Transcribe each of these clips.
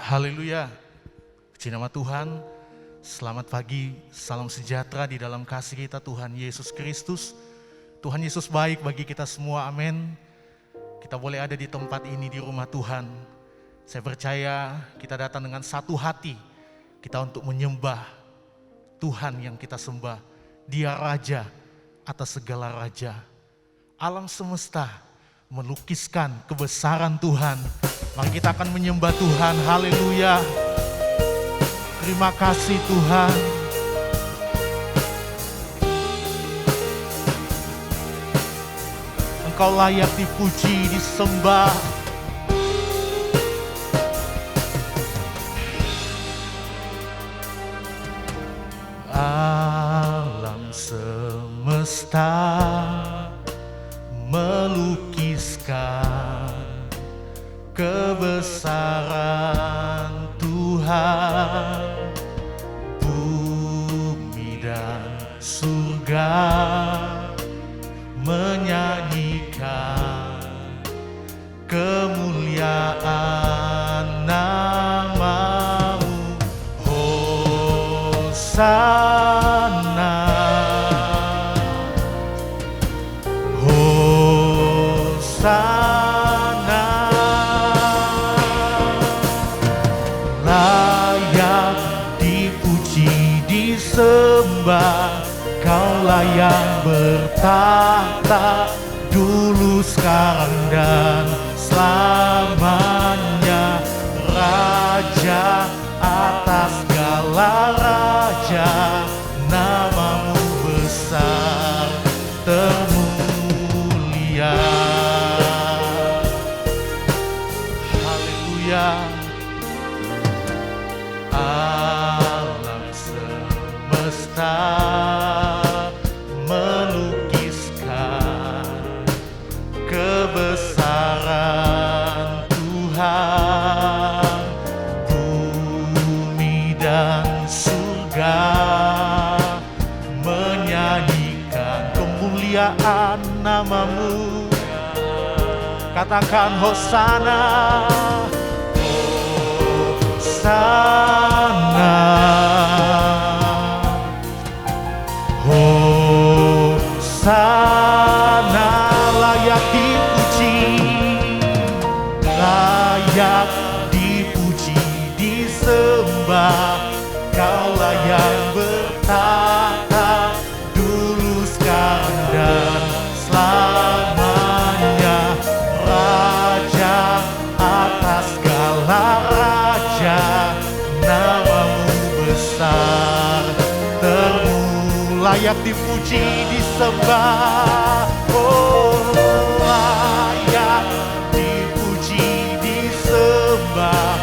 Haleluya, puji nama Tuhan. Selamat pagi, salam sejahtera di dalam kasih kita Tuhan Yesus Kristus. Tuhan Yesus baik bagi kita semua, amin. Kita boleh ada di tempat ini di rumah Tuhan. Saya percaya kita datang dengan satu hati, kita untuk menyembah Tuhan yang kita sembah. Dia Raja atas segala Raja. Alam semesta melukiskan kebesaran Tuhan. Mari kita akan menyembah Tuhan, haleluya. Terima kasih Tuhan. Engkau layak dipuji, disembah. Alam semesta melukiskan kebesaran Tuhan, bumi dan surga menyanyikan kemuliaan nama-Mu. Hosana, Hosana. Sembah, Kaulah yang bertahta dulu, sekarang dan selamanya. Raja atas segala raja, nama-Mu besar termulia. Haleluya. Melukiskan kebesaran Tuhan, bumi dan surga menyanyikan kemuliaan nama-Mu. Katakan Hosana, Hosana. Hosana, layak dipuji, layak dipuji, disembah. Kaulah yang bertahta dulu, sekarang dan selamanya. Raja atas segala raja, nama-Mu besar layak dipuji, disembah. Oh, layak dipuji, disembah.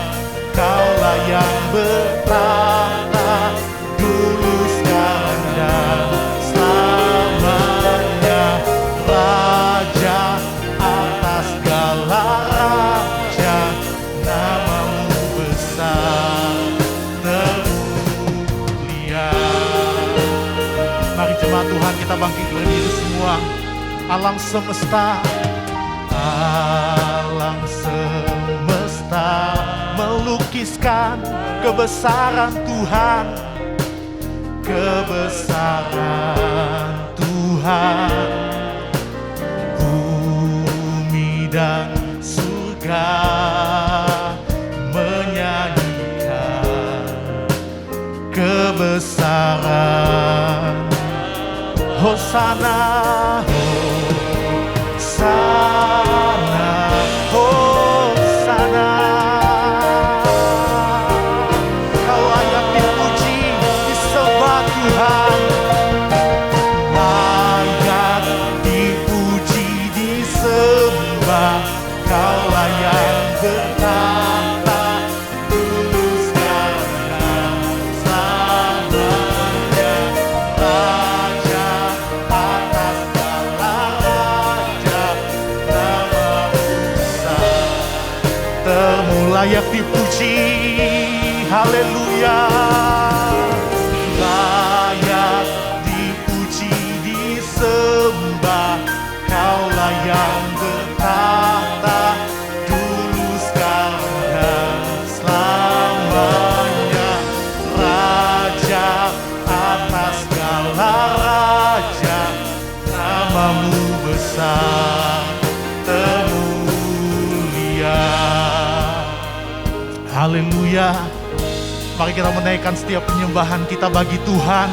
Kaulah yang bertahta dulu, sekarang dan selamanya. Raja atas segala raja, nama-Mu besar termulia. Mari jemaat Tuhan, kita bangkit berdiri semua. Alam semesta, alam semesta melukiskan kebesaran Tuhan, kebesaran Tuhan. Bumi dan surga menyanyikan kebesaran. Hosana, Hosana, Hosana. Kau layak dipuji, disembah Tuhan. Layak dipuji, disembah. Kaulah yang bertahta dulu, sekarang dan selamanya. Raja atas segala raja, nama-Mu besar layak dipuji, haleluya. Layak dipuji, disembah. Kaulah yang bertahta dulu, sekarang dan selamanya. Haleluya. Mari kita menaikkan setiap penyembahan kita bagi Tuhan.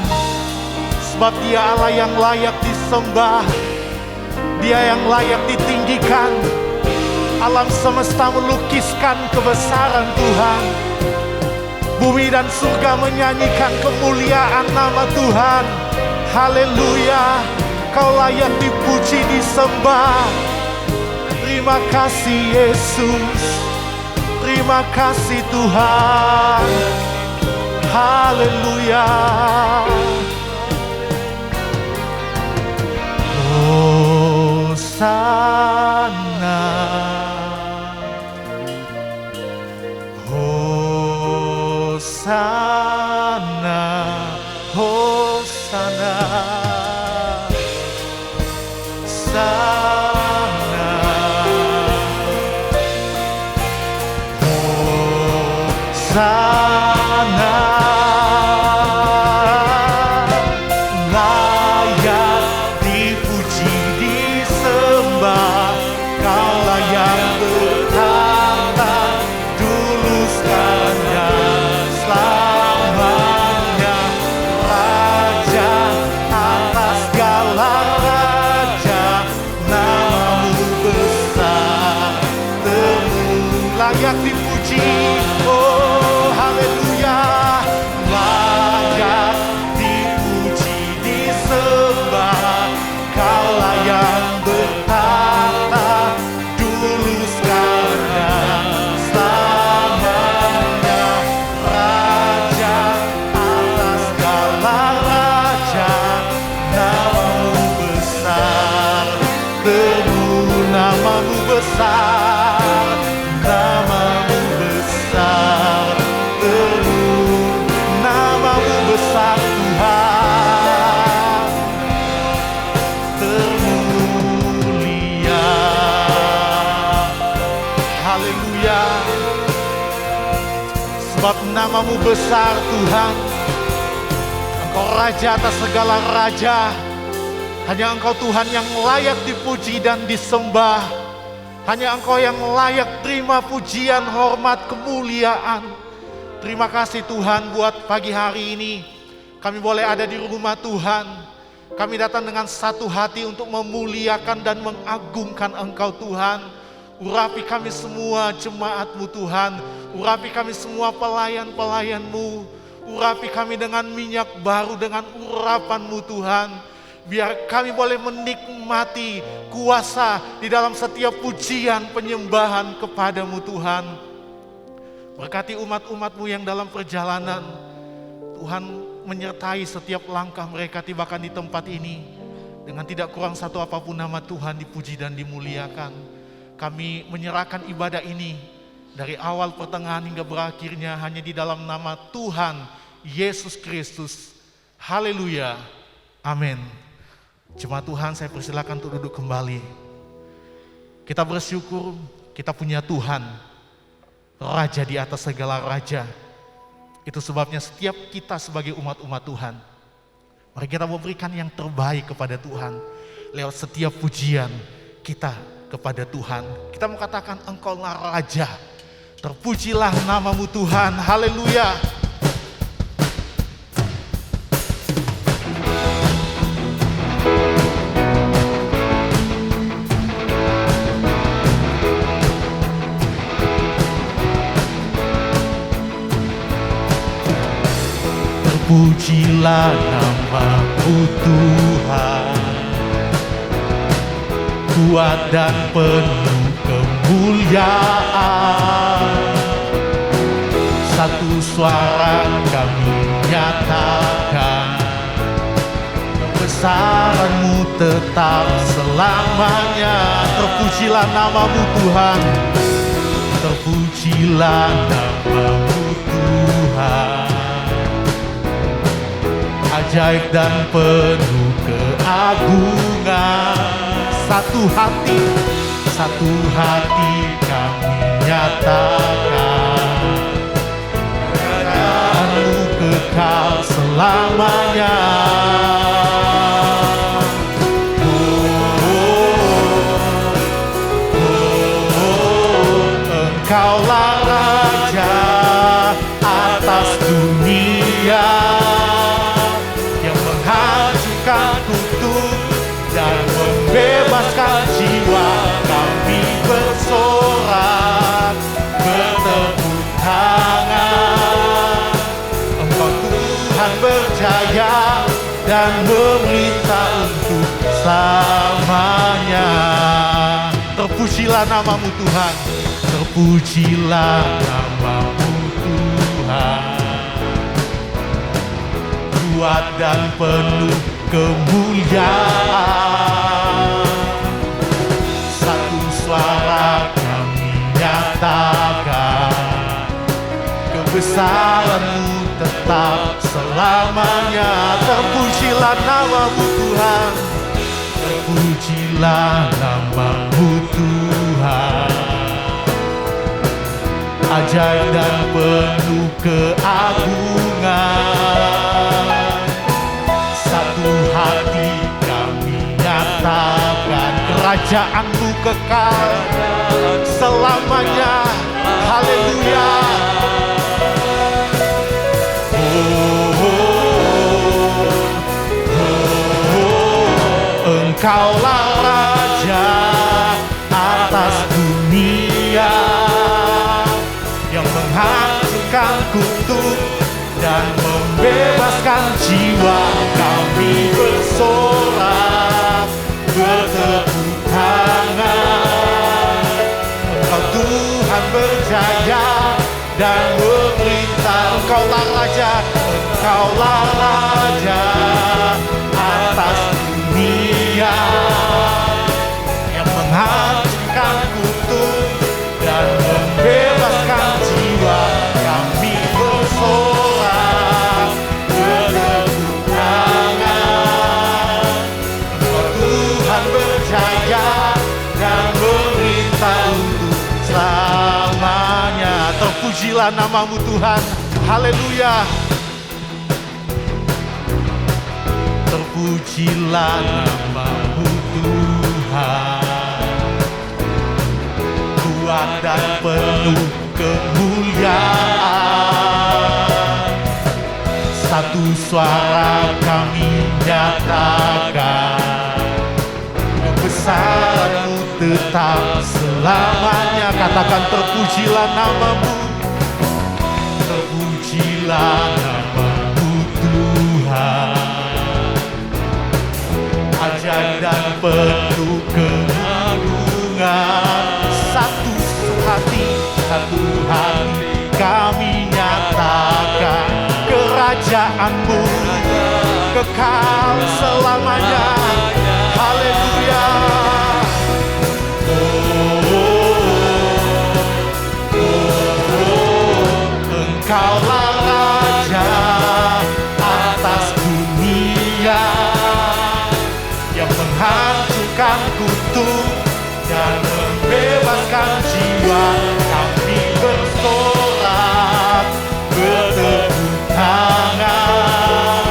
Sebab Dia Allah yang layak disembah. Dia yang layak ditinggikan. Alam semesta melukiskan kebesaran Tuhan. Bumi dan surga menyanyikan kemuliaan nama Tuhan. Haleluya. Kau layak dipuji, disembah. Terima kasih Yesus. Terima kasih Tuhan. Haleluya. Hosana. Hosana. Hosana. Sana. Hosana. Layak dipuji, disembah. Kau layak bertata dulu, sekarang, selamanya. Raja atas segala raja, namamu besar, layak dipuji. Oh haleluya. Layak dipuji, disembah. Kau layak bertata dulu, sekarang, selamanya. Raja atas segala raja, namamu besar, namamu besar, namamu besar, namamu besar Tuhan, termulia. Haleluya. Sebab namamu besar Tuhan. Engkau raja atas segala raja. Hanya Engkau Tuhan yang layak dipuji dan disembah. Hanya Engkau yang layak terima pujian, hormat, kemuliaan. Terima kasih Tuhan buat pagi hari ini. Kami boleh ada di rumah Tuhan. Kami datang dengan satu hati untuk memuliakan dan mengagungkan Engkau Tuhan. Urapi kami semua jemaat-Mu Tuhan. Urapi kami semua pelayan-pelayan-Mu. Urapi kami dengan minyak baru, dengan urapan-Mu Tuhan. Biar kami boleh menikmati kuasa di dalam setiap pujian penyembahan kepadamu Tuhan. Berkati umat-umat-Mu yang dalam perjalanan. Tuhan menyertai setiap langkah mereka tibakan di tempat ini. Dengan tidak kurang satu apapun nama Tuhan dipuji dan dimuliakan. Kami menyerahkan ibadah ini dari awal pertengahan hingga berakhirnya hanya di dalam nama Tuhan Yesus Kristus. Haleluya. Amin. Jemaat Tuhan, saya persilakan untuk duduk kembali. Kita bersyukur kita punya Tuhan, Raja di atas segala raja. Itu sebabnya setiap kita sebagai umat-umat Tuhan, mari kita memberikan yang terbaik kepada Tuhan. Lewat setiap pujian kita kepada Tuhan, kita mau katakan Engkaulah Raja. Terpujilah namamu Tuhan, haleluya. Terpujilah namamu Tuhan, kuat dan penuh kemuliaan. Satu suara kami nyatakan, kebesaran-Mu tetap selamanya. Terpujilah namamu Tuhan, terpujilah namamu Tuhan. Ajaib dan penuh keagungan. Satu hati kami nyatakan, kerajaan-Mu kekal selamanya. Engkaulah Raja. dan memerintah untuk selamanya. Terpujilah namamu Tuhan, terpujilah namamu Tuhan. Kuat dan penuh kemuliaan, satu suara kami nyatakan, kebesaran-Mu tetap selamanya. Terpujilah namamu Tuhan, terpujilah namamu Tuhan. Ajaib dan penuh keagungan, satu hati kami nyatakan, kerajaan-Mu kekal selamanya. Haleluya. Engkaulah Raja atas dunia, yang menghancurkan kutub dan membebaskan jiwa. Kami bersorak, bertepuk tangan. Engkau Tuhan berjaya dan memerintah. Engkaulah Raja, Engkaulah Raja atas dunia, yang menghancurkan kutub dan membebaskan jiwa. Kami bersorak, bertepuk tangan. Engkau Tuhan berjaya dan memerintah untuk selamanya. Terpujilah namamu Tuhan. Haleluya. Terpujilah namamu Tuhan, kuat dan penuh kemuliaan, satu suara kami nyatakan, kebesaran-Mu tetap selamanya. Katakan terpujilah namamu, terpujilah namamu Tuhan. Ajaib dan penuh keagungan, satu hati kami nyatakan, kerajaan-Mu kekal selamanya. Haleluya. Engkaulah Raja atas dunia, yang menghancurkan kutub dan membebaskan jiwa. Kami bersorak, bertepuk tangan.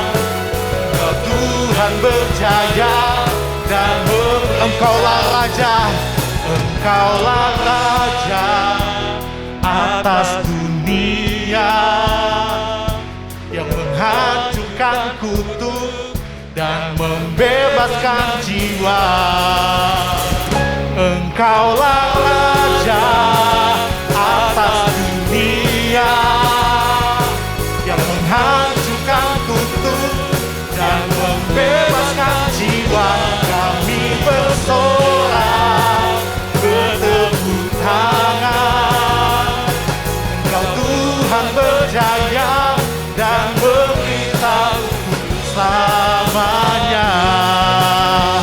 Engkau Tuhan berjaya dan Engkaulah Raja, Engkaulah Raja atas dunia, yang menghancurkan kutub dan membebaskan jiwa. Engkaulah Raja atas dunia, yang menghancurkan kutub dan membebaskan jiwa. Kami bersorak, bertepuk tangan. Engkau Tuhan berjaya dan memerintah selamanya.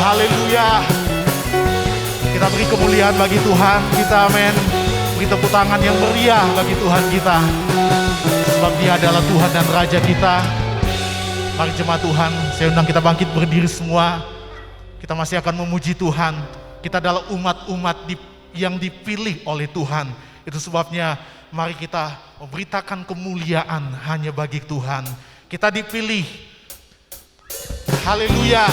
Haleluya. Kita beri kemuliaan bagi Tuhan kita, amin. Beri tepuk tangan yang meriah bagi Tuhan kita, sebab Dia adalah Tuhan dan Raja kita. Mari jemaat Tuhan, saya undang kita bangkit berdiri semua. Kita masih akan memuji Tuhan. Kita adalah umat-umat yang dipilih oleh Tuhan. Itu sebabnya mari kita memberitakan kemuliaan hanya bagi Tuhan. Kita dipilih. Haleluya.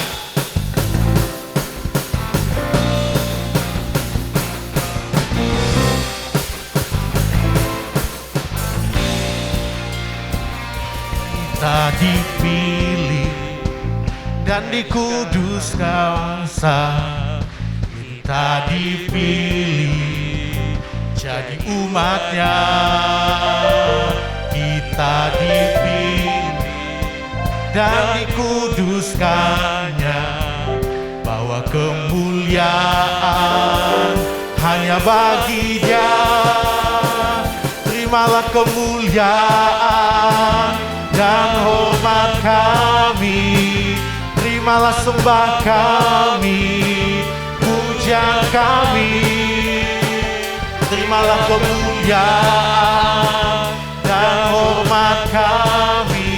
Kita dipilih dan dikuduskan, kita dipilih jadi umatnya. Kita dipilih dan dikuduskannya, bahwa kemuliaan hanya bagi Dia. Terimalah kemuliaan dan hormat kami, terimalah sembah kami, pujian kami. Terimalah kemuliaan dan hormat kami,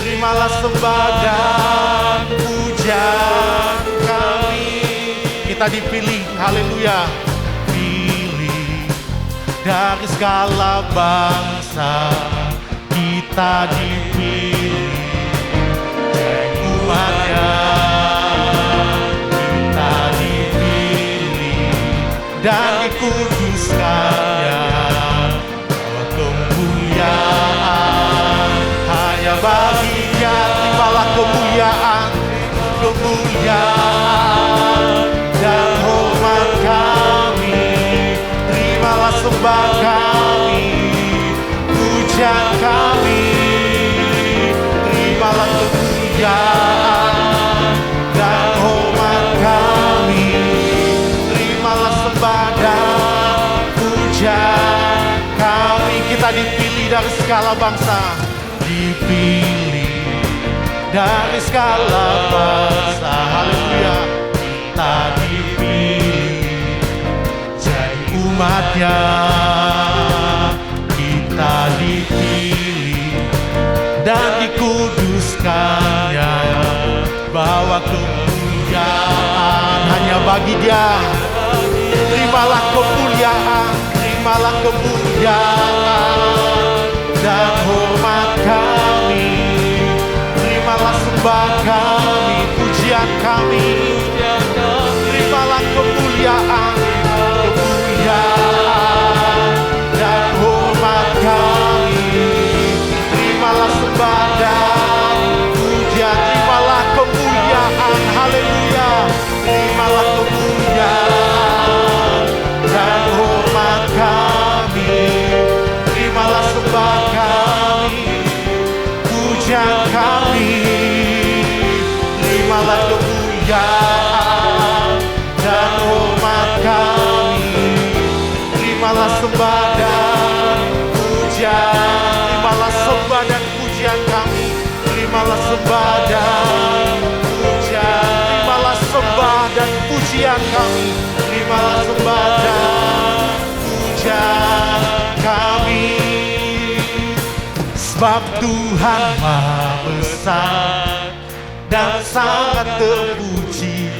terimalah sembah dan pujian kami. Kita dipilih, haleluya, pilih dari segala bangsa. Kita dipilih jadi umat-Nya, kita dipilih dan dikuduskannya, bahwa kemuliaan hanya bagi Dia. Terimalah kemuliaan, kemuliaan dan hormat kami, terimalah sembah kami, pujian kami. Terimalah kemuliaan dan hormat kami, terimalah sembah dan pujian kami. Kita dipilih dari segala bangsa, dipilih dari segala bangsa, haleluya. Kita dipilih jadi umat-Nya, kita dipilih dan dikuduskannya, bahwa kemuliaan hanya bagi Dia. Terimalah kemuliaan, terimalah kemuliaan dan hormat kami, terimalah sembah kami, pujian kami. Terimalah kemuliaan, kemuliaan dan hormat kami, terimalah sembah dan pujian. Terimalah kemuliaan, haleluya. Terimalah kemuliaan dan hormat kami, terimalah sembah kami, pujian kami. Terimalah kemuliaan dan hormat kami, terimalah sembah dan pujian. Terimalah sembah dan pujian kami, terimalah sembah dan pujian. Terimalah sembah dan pujian kami, terimalah sembah dan pujian kami. Sebab Tuhan Maha Besar dan sangat terpuji,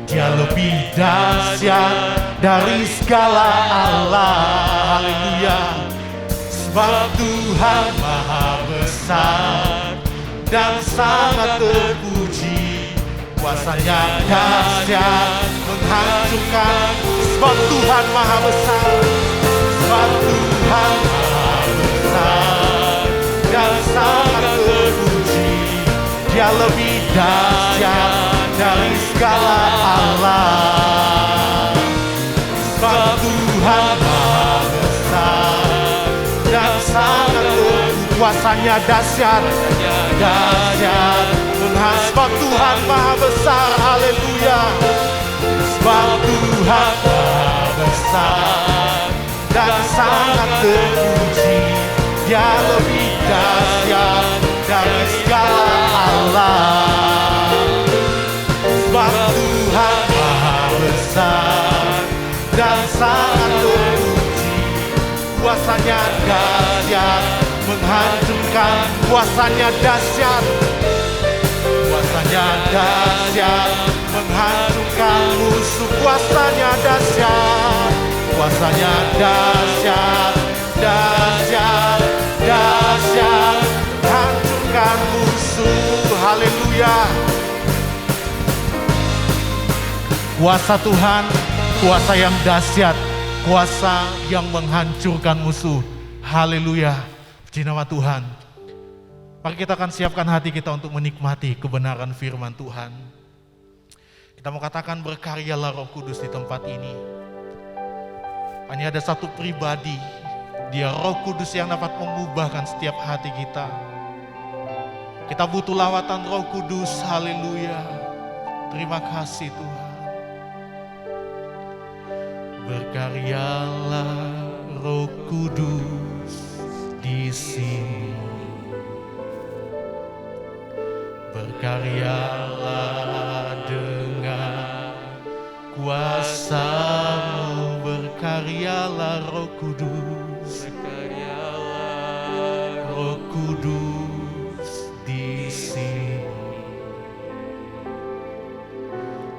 Dia lebih dahsyat dari segala Allah, haleluya. Sebab Tuhan Maha Besar dan sangat terpuji, kuasa-Nya dahsyat menghancurkan. Sebab Tuhan Maha Besar, sebab Tuhan Maha Besar dan sangat terpuji, Dia lebih dahsyat dari segala Allah. Sebab Tuhan Maha Besar dan sangat terpuji, kuasa-Nya dahsyat, dahsyat menghancurkan. Sebab Tuhan Maha Besar, haleluya. Sebab Tuhan Maha Besar dan sangat terpuji, Dia lebih dahsyat dari segala Allah. Sebab Tuhan Maha Besar dan sangat terpuji, kuasa-Nya dahsyat menghancurkan. Kuasa-Nya dahsyat, kuasa-Nya dahsyat menghancurkan musuh. Kuasa-Nya dahsyat, kuasa-Nya dahsyat, dahsyat, dahsyat, hancurkan musuh, haleluya. Kuasa Tuhan, kuasa yang dahsyat, kuasa yang menghancurkan musuh, haleluya. Puji nama Tuhan. Mari kita akan siapkan hati kita untuk menikmati kebenaran firman Tuhan. Kita mau katakan, berkaryalah Roh Kudus di tempat ini. Hanya ada satu pribadi, Dia Roh Kudus yang dapat mengubahkan setiap hati kita. Kita butuh lawatan Roh Kudus, haleluya. Terima kasih Tuhan. Berkaryalah Roh Kudus di sini. Berkaryalah dengan kuasa-Mu, berkaryalah Roh Kudus. Berkaryalah Roh Kudus di sini.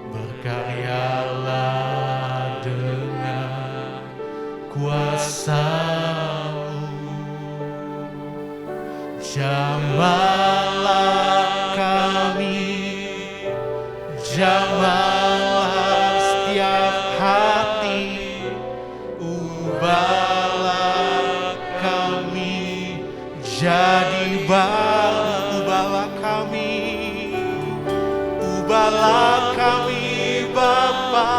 Berkaryalah dengan kuasa-Mu. Jamahlah kami, jamahlah setiap hati, ubahlah kami jadi baru, ubahlah kami Bapa,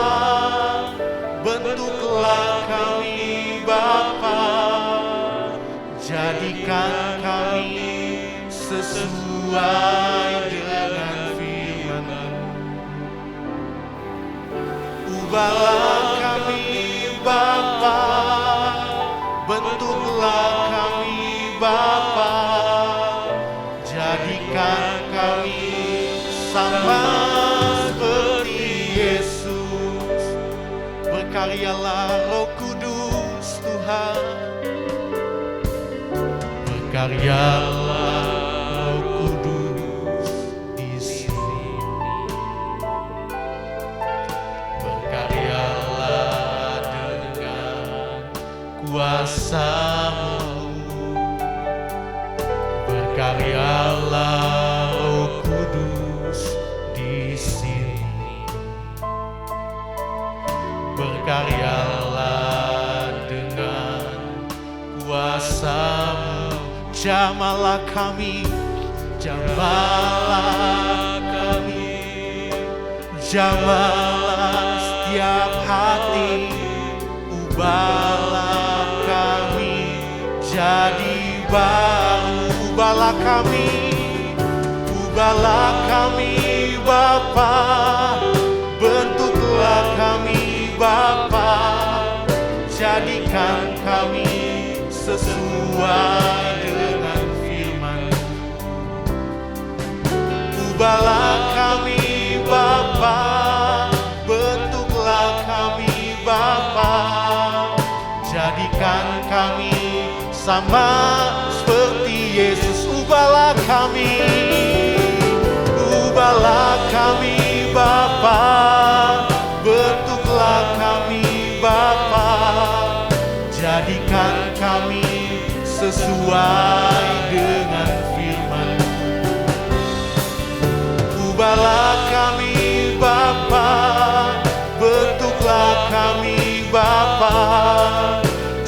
bentuklah kami Bapa, jadikan kami sesuai dengan firman-Mu. Ubahlah kami Bapa, bentuklah kami Bapa, jadikan kami sama seperti Yesus. Berkaryalah Roh Kudus Tuhan. Berkaryalah Roh Kudus di sini. Berkaryalah dengan kuasa-Mu. Berkaryalah Roh Kudus di sini. Berkaryalah dengan kuasa-Mu. Jamahlah kami, jamahlah kami, jamahlah setiap hati, ubahlah kami jadi baru, ubahlah kami Bapa, bentuklah kami Bapa, jadikan kami sesuai dengan firman-Mu. Ubahlah kami Bapa, bentuklah kami Bapa, jadikan kami sama seperti Yesus. Ubahlah kami Bapa, bentuklah kami Bapa, jadikan kami sesuai dengan firman-Mu. Ubahlah kami Bapa, bentuklah kami Bapa,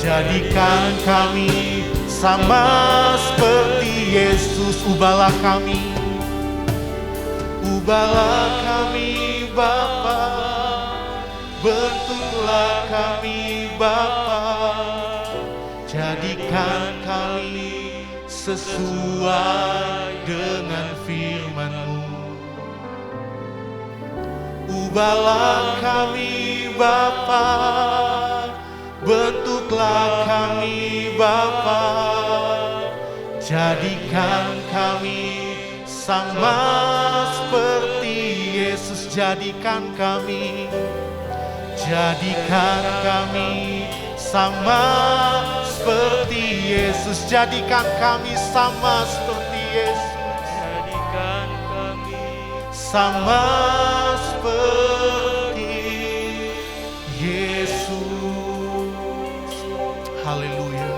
jadikan kami sama seperti Yesus. Ubahlah kami Bapa, bentuklah kami Bapa, jadikan kami sesuai dengan firman-Mu. Ubahlah kami Bapa, bentuklah kami Bapa, jadikan kami sama seperti Yesus. Jadikan kami sama seperti Yesus. Jadikan kami sama seperti Yesus. Jadikan kami sama seperti Yesus. Haleluya.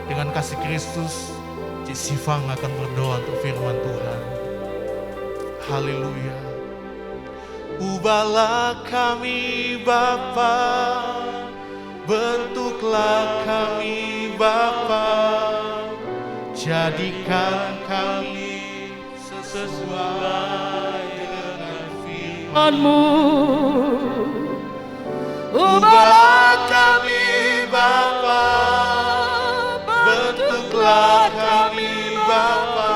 Dengan kasih Kristus, Cik Sifang akan berdoa untuk firman Tuhan. Haleluya. Ubahlah kami Bapa, bentuklah kami Bapa, jadikan kami sesuai dengan firman-Mu. Ubahlah kami Bapa, bentuklah kami Bapa,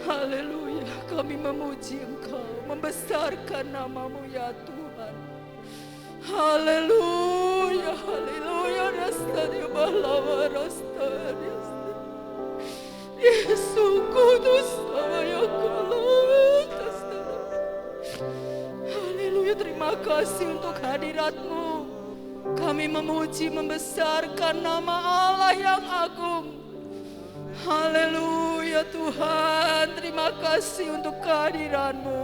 Haleluya, kami memuji Engkau, membesarkan nama-Mu ya Tuhan. Haleluya, haleluya, rastanya bahlawa, rastanya Yesus kudus sama yang kalatas. Haleluya, terima kasih untuk hadirat-Mu. Kami memuji, membesarkan nama Allah yang agung. Haleluya Tuhan, terima kasih untuk kehadiran-Mu.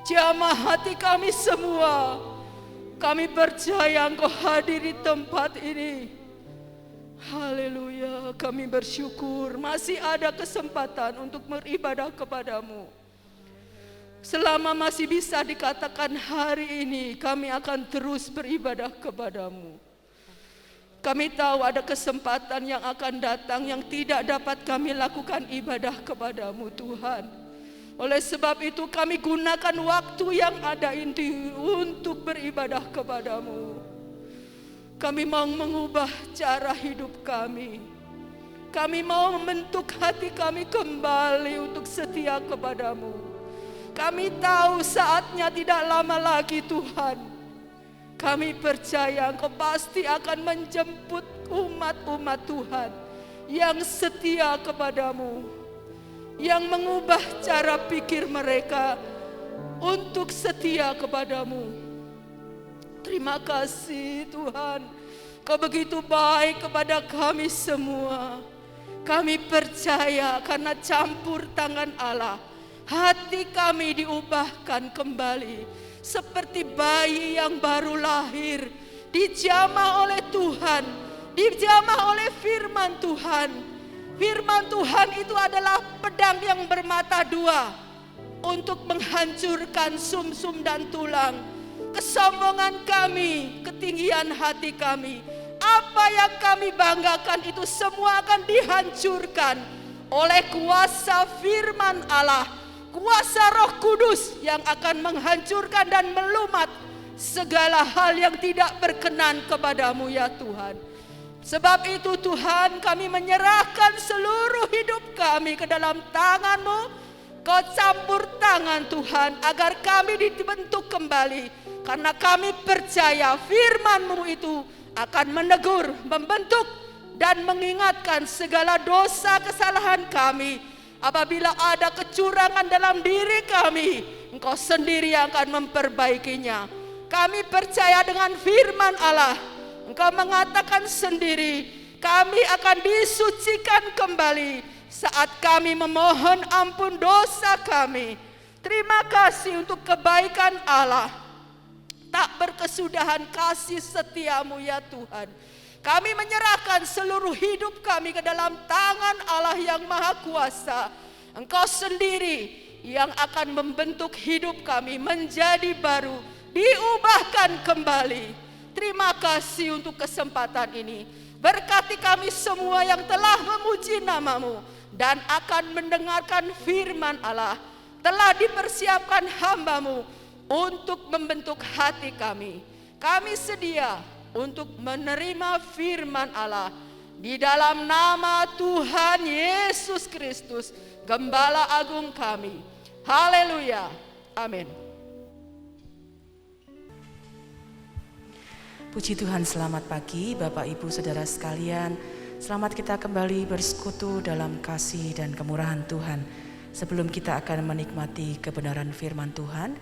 Jamah hati kami semua, kami percaya Engkau hadir di tempat ini. Haleluya, kami bersyukur masih ada kesempatan untuk beribadah kepada-Mu. Selama masih bisa dikatakan hari ini, kami akan terus beribadah kepada-Mu. Kami tahu ada kesempatan yang akan datang yang tidak dapat kami lakukan ibadah kepada-Mu Tuhan. Oleh sebab itu kami gunakan waktu yang ada ini untuk beribadah kepada-Mu. Kami mau mengubah cara hidup kami. Kami mau membentuk hati kami kembali untuk setia kepada-Mu. Kami tahu saatnya tidak lama lagi Tuhan. Kami percaya Engkau pasti akan menjemput umat-umat Tuhan yang setia kepada-Mu, yang mengubah cara pikir mereka untuk setia kepada-Mu. Terima kasih Tuhan, Kau begitu baik kepada kami semua. Kami percaya karena campur tangan Allah, hati kami diubahkan kembali. Seperti bayi yang baru lahir, dijamah oleh Tuhan, dijamah oleh firman Tuhan. Firman Tuhan itu adalah pedang yang bermata dua untuk menghancurkan sumsum dan tulang. Kesombongan kami, ketinggian hati kami, apa yang kami banggakan itu semua akan dihancurkan oleh kuasa firman Allah. Kuasa Roh Kudus yang akan menghancurkan dan melumat segala hal yang tidak berkenan kepada-Mu ya Tuhan. Sebab itu Tuhan, kami menyerahkan seluruh hidup kami ke dalam tangan-Mu. Kau campur tangan Tuhan agar kami dibentuk kembali. Karena kami percaya firman-Mu itu akan menegur, membentuk dan mengingatkan segala dosa kesalahan kami. Apabila ada kecurangan dalam diri kami, Engkau sendiri yang akan memperbaikinya. Kami percaya dengan firman Allah. Engkau mengatakan sendiri, kami akan disucikan kembali saat kami memohon ampun dosa kami. Terima kasih untuk kebaikan Allah. Tak berkesudahan kasih setia-Mu ya Tuhan. Kami menyerahkan seluruh hidup kami ke dalam tangan Allah yang Maha Kuasa. Engkau sendiri yang akan membentuk hidup kami menjadi baru, diubahkan kembali. Terima kasih untuk kesempatan ini. Berkati kami semua yang telah memuji nama-Mu dan akan mendengarkan firman Allah. Telah dipersiapkan hamba-Mu untuk membentuk hati kami. Kami sedia untuk menerima firman Allah di dalam nama Tuhan Yesus Kristus, Gembala Agung kami. Haleluya. Amin. Puji Tuhan, selamat pagi Bapak Ibu Saudara sekalian. Selamat kita kembali bersekutu dalam kasih dan kemurahan Tuhan. Sebelum kita akan menikmati kebenaran firman Tuhan,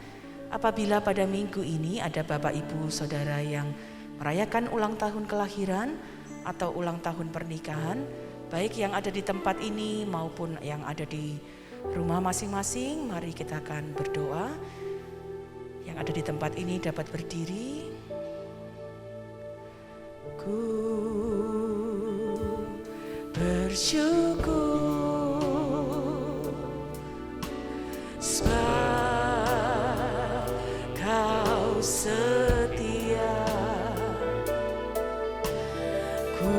apabila pada minggu ini ada Bapak Ibu Saudara yang merayakan ulang tahun kelahiran atau ulang tahun pernikahan, baik yang ada di tempat ini maupun yang ada di rumah masing-masing, mari kita akan berdoa. Yang ada di tempat ini dapat berdiri. Ku bersyukur sebab Kau setia. Ku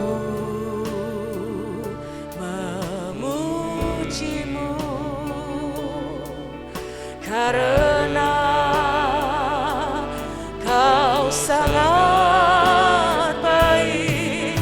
memuji-Mu karena Kau sangat baik.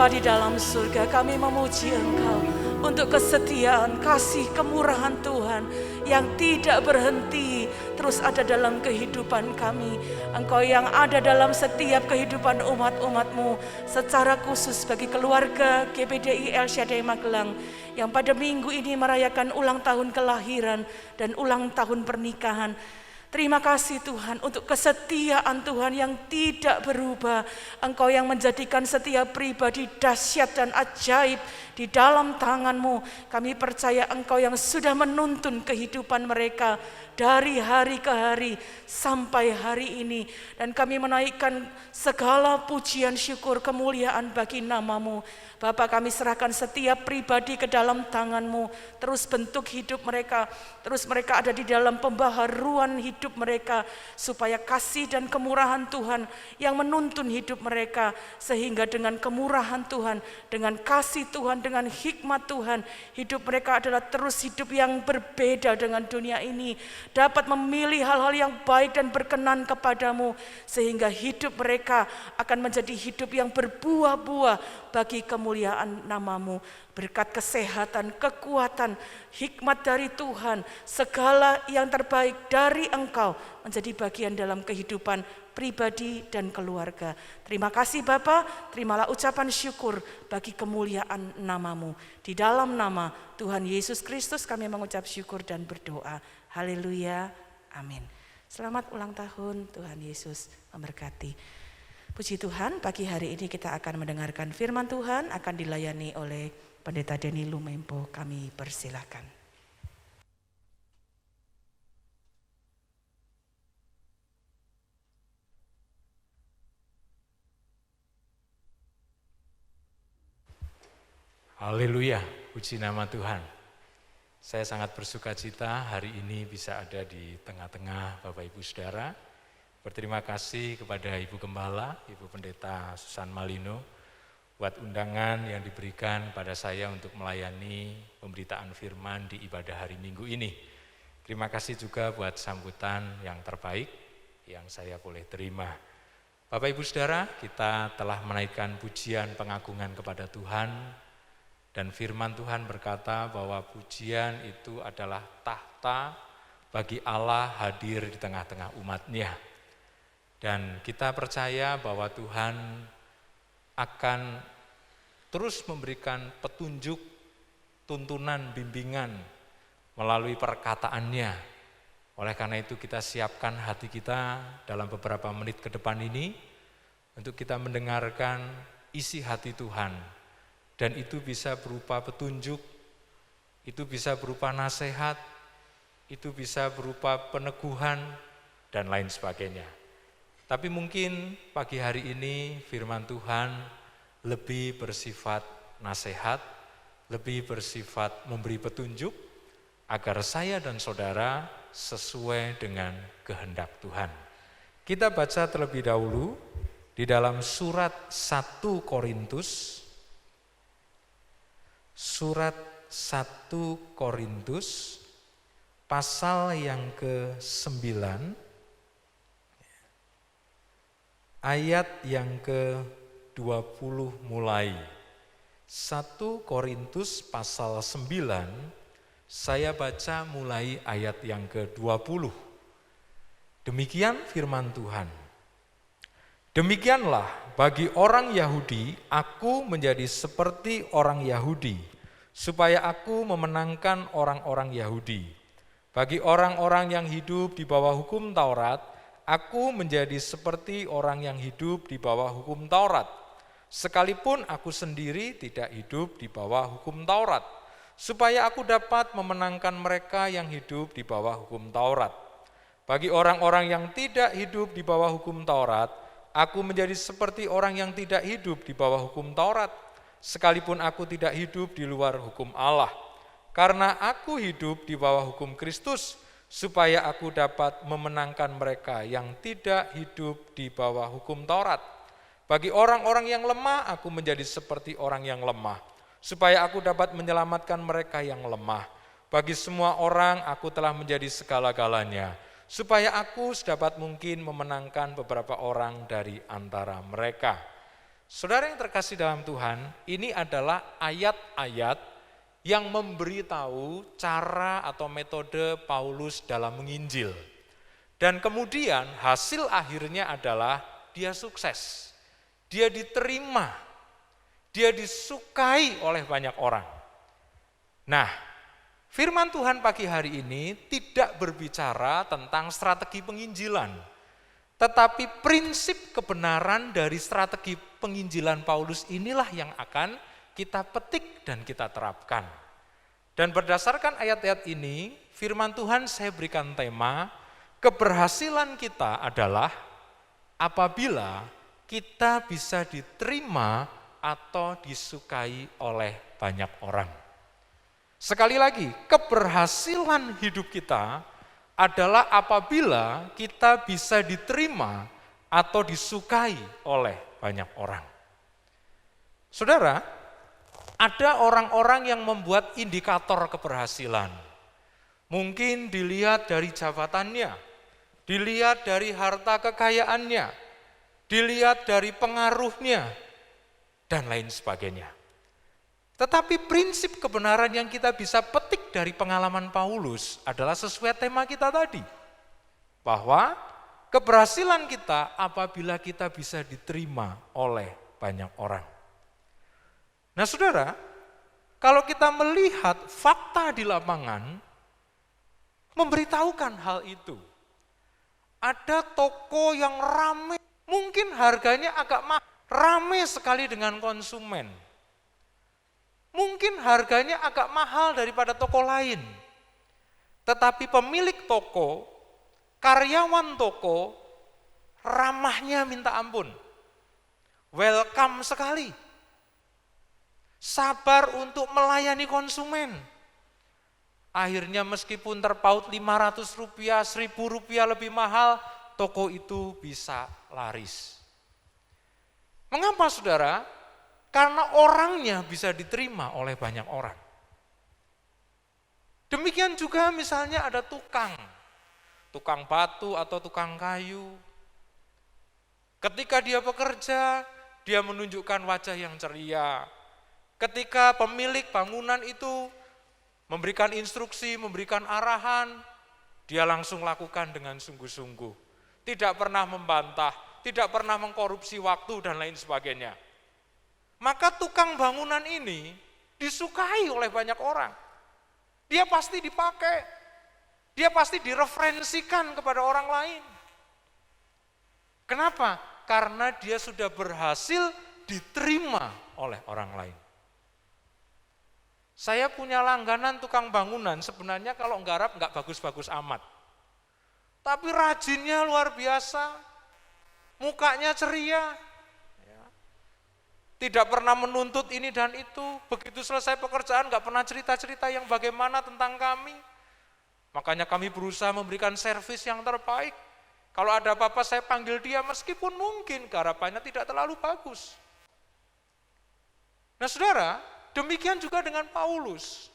Bapa di dalam surga, kami memuji Engkau untuk kesetiaan, kasih, kemurahan Tuhan yang tidak berhenti terus ada dalam kehidupan kami. Engkau yang ada dalam setiap kehidupan umat-umat-Mu, secara khusus bagi keluarga GPDI El Shaddai Magelang yang pada minggu ini merayakan ulang tahun kelahiran dan ulang tahun pernikahan. Terima kasih Tuhan untuk kesetiaan Tuhan yang tidak berubah. Engkau yang menjadikan setiap pribadi dahsyat dan ajaib di dalam tangan-Mu. Kami percaya Engkau yang sudah menuntun kehidupan mereka dari hari ke hari sampai hari ini. Dan kami menaikkan segala pujian, syukur, kemuliaan bagi nama-Mu. Bapa, kami serahkan setiap pribadi ke dalam tangan-Mu. Terus bentuk hidup mereka, terus mereka ada di dalam pembaharuan hidup mereka, supaya kasih dan kemurahan Tuhan yang menuntun hidup mereka, sehingga dengan kemurahan Tuhan, dengan kasih Tuhan, dengan hikmat Tuhan, hidup mereka adalah terus hidup yang berbeda dengan dunia ini, dapat memilih hal-hal yang baik dan berkenan kepadamu, sehingga hidup mereka akan menjadi hidup yang berbuah-buah bagi kemuliaan nama-Mu. Berkat kesehatan, kekuatan, hikmat dari Tuhan, segala yang terbaik dari Engkau menjadi bagian dalam kehidupan pribadi dan keluarga. Terima kasih Bapa, terimalah ucapan syukur bagi kemuliaan nama-Mu. Di dalam nama Tuhan Yesus Kristus kami mengucap syukur dan berdoa. Haleluya, amin. Selamat ulang tahun, Tuhan Yesus memberkati. Puji Tuhan, pagi hari ini kita akan mendengarkan firman Tuhan, akan dilayani oleh Pendeta Denny Lumempo. Kami persilakan. Haleluya, puji nama Tuhan. Saya sangat bersuka cita hari ini bisa ada di tengah-tengah Bapak Ibu Saudara. Berterima kasih kepada Ibu Gembala, Ibu Pendeta Susan Malino, buat undangan yang diberikan pada saya untuk melayani pemberitaan firman di ibadah hari Minggu ini. Terima kasih juga buat sambutan yang terbaik yang saya boleh terima. Bapak Ibu Saudara, kita telah menaikkan pujian pengagungan kepada Tuhan, dan firman Tuhan berkata bahwa pujian itu adalah tahta bagi Allah hadir di tengah-tengah umat-Nya. Dan kita percaya bahwa Tuhan akan terus memberikan petunjuk, tuntunan, bimbingan melalui perkataannya. Oleh karena itu kita siapkan hati kita dalam beberapa menit ke depan ini untuk kita mendengarkan isi hati Tuhan. Dan itu bisa berupa petunjuk, itu bisa berupa nasihat, itu bisa berupa peneguhan, dan lain sebagainya. Tapi mungkin pagi hari ini firman Tuhan lebih bersifat nasihat, lebih bersifat memberi petunjuk, agar saya dan saudara sesuai dengan kehendak Tuhan. Kita baca terlebih dahulu di dalam surat 1 Korintus, surat 1 Korintus pasal yang ke-9, ayat yang ke-20 mulai. 1 Korintus pasal 9, saya baca mulai ayat yang ke-20. Demikian firman Tuhan. Demikianlah bagi orang Yahudi, aku menjadi seperti orang Yahudi, supaya aku memenangkan orang-orang Yahudi. Bagi orang-orang yang hidup di bawah hukum Taurat, aku menjadi seperti orang yang hidup di bawah hukum Taurat, sekalipun aku sendiri tidak hidup di bawah hukum Taurat, supaya aku dapat memenangkan mereka yang hidup di bawah hukum Taurat. Bagi orang-orang yang tidak hidup di bawah hukum Taurat, aku menjadi seperti orang yang tidak hidup di bawah hukum Taurat, sekalipun aku tidak hidup di luar hukum Allah, karena aku hidup di bawah hukum Kristus, supaya aku dapat memenangkan mereka yang tidak hidup di bawah hukum Taurat. Bagi orang-orang yang lemah, aku menjadi seperti orang yang lemah, supaya aku dapat menyelamatkan mereka yang lemah. Bagi semua orang, aku telah menjadi segala-galanya, supaya aku sedapat mungkin memenangkan beberapa orang dari antara mereka. Saudara yang terkasih dalam Tuhan, ini adalah ayat-ayat yang memberitahu cara atau metode Paulus dalam menginjil. Dan kemudian hasil akhirnya adalah dia sukses, dia diterima, dia disukai oleh banyak orang. Nah, firman Tuhan pagi hari ini tidak berbicara tentang strategi penginjilan, tetapi prinsip kebenaran dari strategi penginjilan Paulus inilah yang akan kita petik dan kita terapkan. Dan berdasarkan ayat-ayat ini, firman Tuhan saya berikan tema, keberhasilan kita adalah apabila kita bisa diterima atau disukai oleh banyak orang. Sekali lagi, keberhasilan hidup kita adalah apabila kita bisa diterima atau disukai oleh banyak orang. Saudara, ada orang-orang yang membuat indikator keberhasilan. Mungkin dilihat dari jabatannya, dilihat dari harta kekayaannya, dilihat dari pengaruhnya, dan lain sebagainya. Tetapi prinsip kebenaran yang kita bisa petik dari pengalaman Paulus adalah sesuai tema kita tadi. Bahwa keberhasilan kita apabila kita bisa diterima oleh banyak orang. Nah saudara, kalau kita melihat fakta di lapangan, memberitahukan hal itu. Ada toko yang ramai, mungkin harganya agak mahal, ramai sekali dengan konsumen. Mungkin harganya agak mahal daripada toko lain. Tetapi pemilik toko, karyawan toko, ramahnya minta ampun. Welcome sekali. Sabar untuk melayani konsumen. Akhirnya meskipun terpaut 500 rupiah, 1000 rupiah lebih mahal, toko itu bisa laris. Mengapa saudara? Karena orangnya bisa diterima oleh banyak orang. Demikian juga misalnya ada tukang batu atau tukang kayu. Ketika dia bekerja, dia menunjukkan wajah yang ceria. Ketika pemilik bangunan itu memberikan instruksi, memberikan arahan, dia langsung lakukan dengan sungguh-sungguh. Tidak pernah membantah, tidak pernah mengkorupsi waktu dan lain sebagainya. Maka tukang bangunan ini disukai oleh banyak orang. Dia pasti dipakai, dia pasti direferensikan kepada orang lain. Kenapa? Karena dia sudah berhasil diterima oleh orang lain. Saya punya langganan tukang bangunan, sebenarnya kalau nggarap nggak bagus-bagus amat. Tapi rajinnya luar biasa, mukanya ceria, tidak pernah menuntut ini dan itu, begitu selesai pekerjaan nggak pernah cerita-cerita yang bagaimana tentang kami. Makanya kami berusaha memberikan servis yang terbaik. Kalau ada apa-apa saya panggil dia meskipun mungkin garapannya tidak terlalu bagus. Nah saudara, demikian juga dengan Paulus.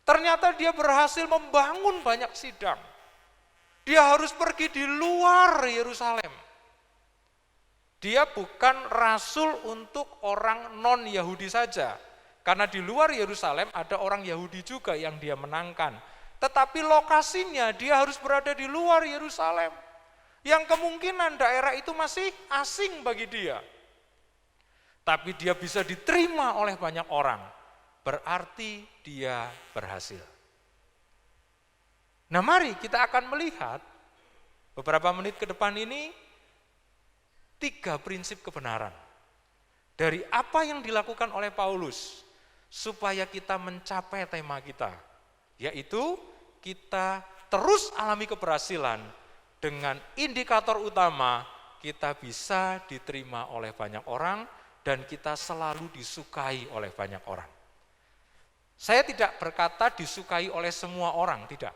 Ternyata dia berhasil membangun banyak sidang. Dia harus pergi di luar Yerusalem. Dia bukan rasul untuk orang non-Yahudi saja. Karena di luar Yerusalem ada orang Yahudi juga yang dia menangkan. Tetapi lokasinya dia harus berada di luar Yerusalem. Yang kemungkinan daerah itu masih asing bagi dia. Tapi dia bisa diterima oleh banyak orang. Berarti dia berhasil. Nah mari kita akan melihat beberapa menit ke depan ini 3 prinsip kebenaran dari apa yang dilakukan oleh Paulus supaya kita mencapai tema kita, yaitu kita terus alami keberhasilan dengan indikator utama kita bisa diterima oleh banyak orang dan kita selalu disukai oleh banyak orang. Saya tidak berkata disukai oleh semua orang, tidak.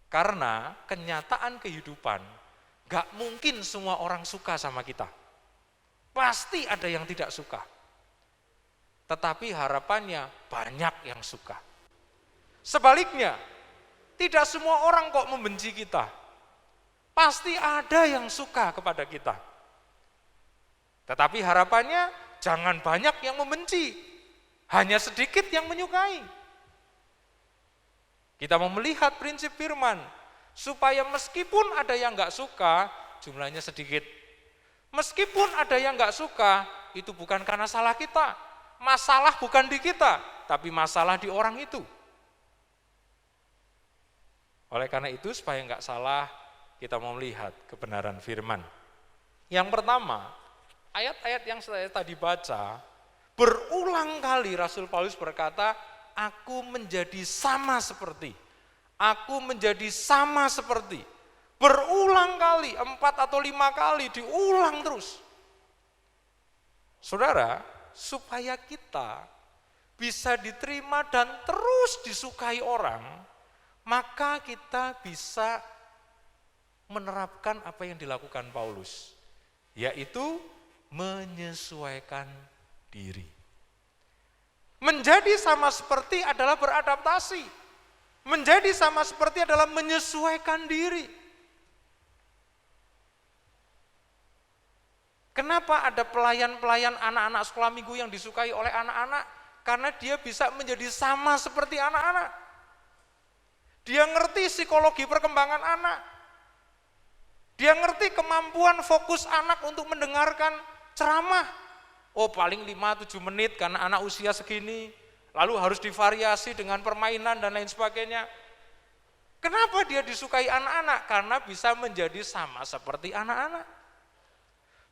Karena kenyataan kehidupan gak mungkin semua orang suka sama kita. Pasti ada yang tidak suka. Tetapi harapannya banyak yang suka. Sebaliknya, tidak semua orang kok membenci kita. Pasti ada yang suka kepada kita. Tetapi harapannya jangan banyak yang membenci, hanya sedikit yang menyukai. Kita mau melihat prinsip firman, supaya meskipun ada yang nggak suka, jumlahnya sedikit. Meskipun ada yang nggak suka, itu bukan karena salah kita. Masalah bukan di kita, tapi masalah di orang itu. Oleh karena itu, supaya nggak salah, kita mau melihat kebenaran firman. Yang pertama, ayat-ayat yang saya tadi baca, berulang kali Rasul Paulus berkata, aku menjadi sama seperti. Aku menjadi sama seperti. Berulang kali, 4 atau 5 kali, diulang terus. Saudara, supaya kita bisa diterima dan terus disukai orang, maka kita bisa menerapkan apa yang dilakukan Paulus, yaitu menyesuaikan diri. Menjadi sama seperti adalah beradaptasi. Menjadi sama seperti adalah menyesuaikan diri. Kenapa ada pelayan-pelayan anak-anak sekolah minggu yang disukai oleh anak-anak? Karena dia bisa menjadi sama seperti anak-anak. Dia ngerti psikologi perkembangan anak. Dia ngerti kemampuan fokus anak untuk mendengarkan ceramah. Oh, paling 5-7 menit karena anak usia segini. Lalu harus divariasi dengan permainan dan lain sebagainya. Kenapa dia disukai anak-anak? Karena bisa menjadi sama seperti anak-anak.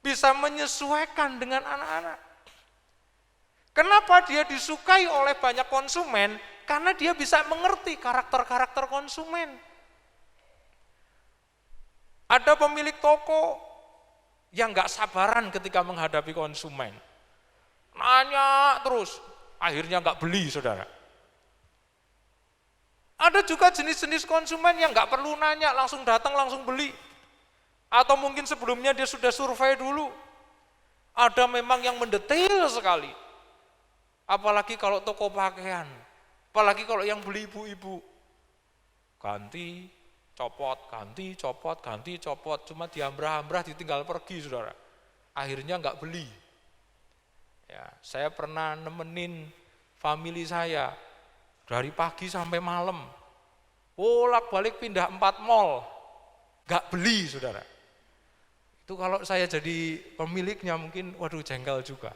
Bisa menyesuaikan dengan anak-anak. Kenapa dia disukai oleh banyak konsumen? Karena dia bisa mengerti karakter-karakter konsumen. Ada pemilik toko yang gak sabaran ketika menghadapi konsumen. Nanya terus, akhirnya gak beli, saudara. Ada juga jenis-jenis konsumen yang gak perlu nanya, langsung datang, langsung beli. Atau mungkin sebelumnya dia sudah survei dulu. Ada memang yang mendetail sekali. Apalagi kalau toko pakaian. Apalagi kalau yang beli ibu-ibu. Ganti, copot, ganti, copot, ganti, copot. Cuma diambrah-ambrah ditinggal pergi, saudara. Akhirnya enggak beli. Ya, saya pernah nemenin family saya. Dari pagi sampai malam. Bolak-balik pindah 4 mall. Enggak beli, saudara. Itu kalau saya jadi pemiliknya mungkin, waduh jengkel juga.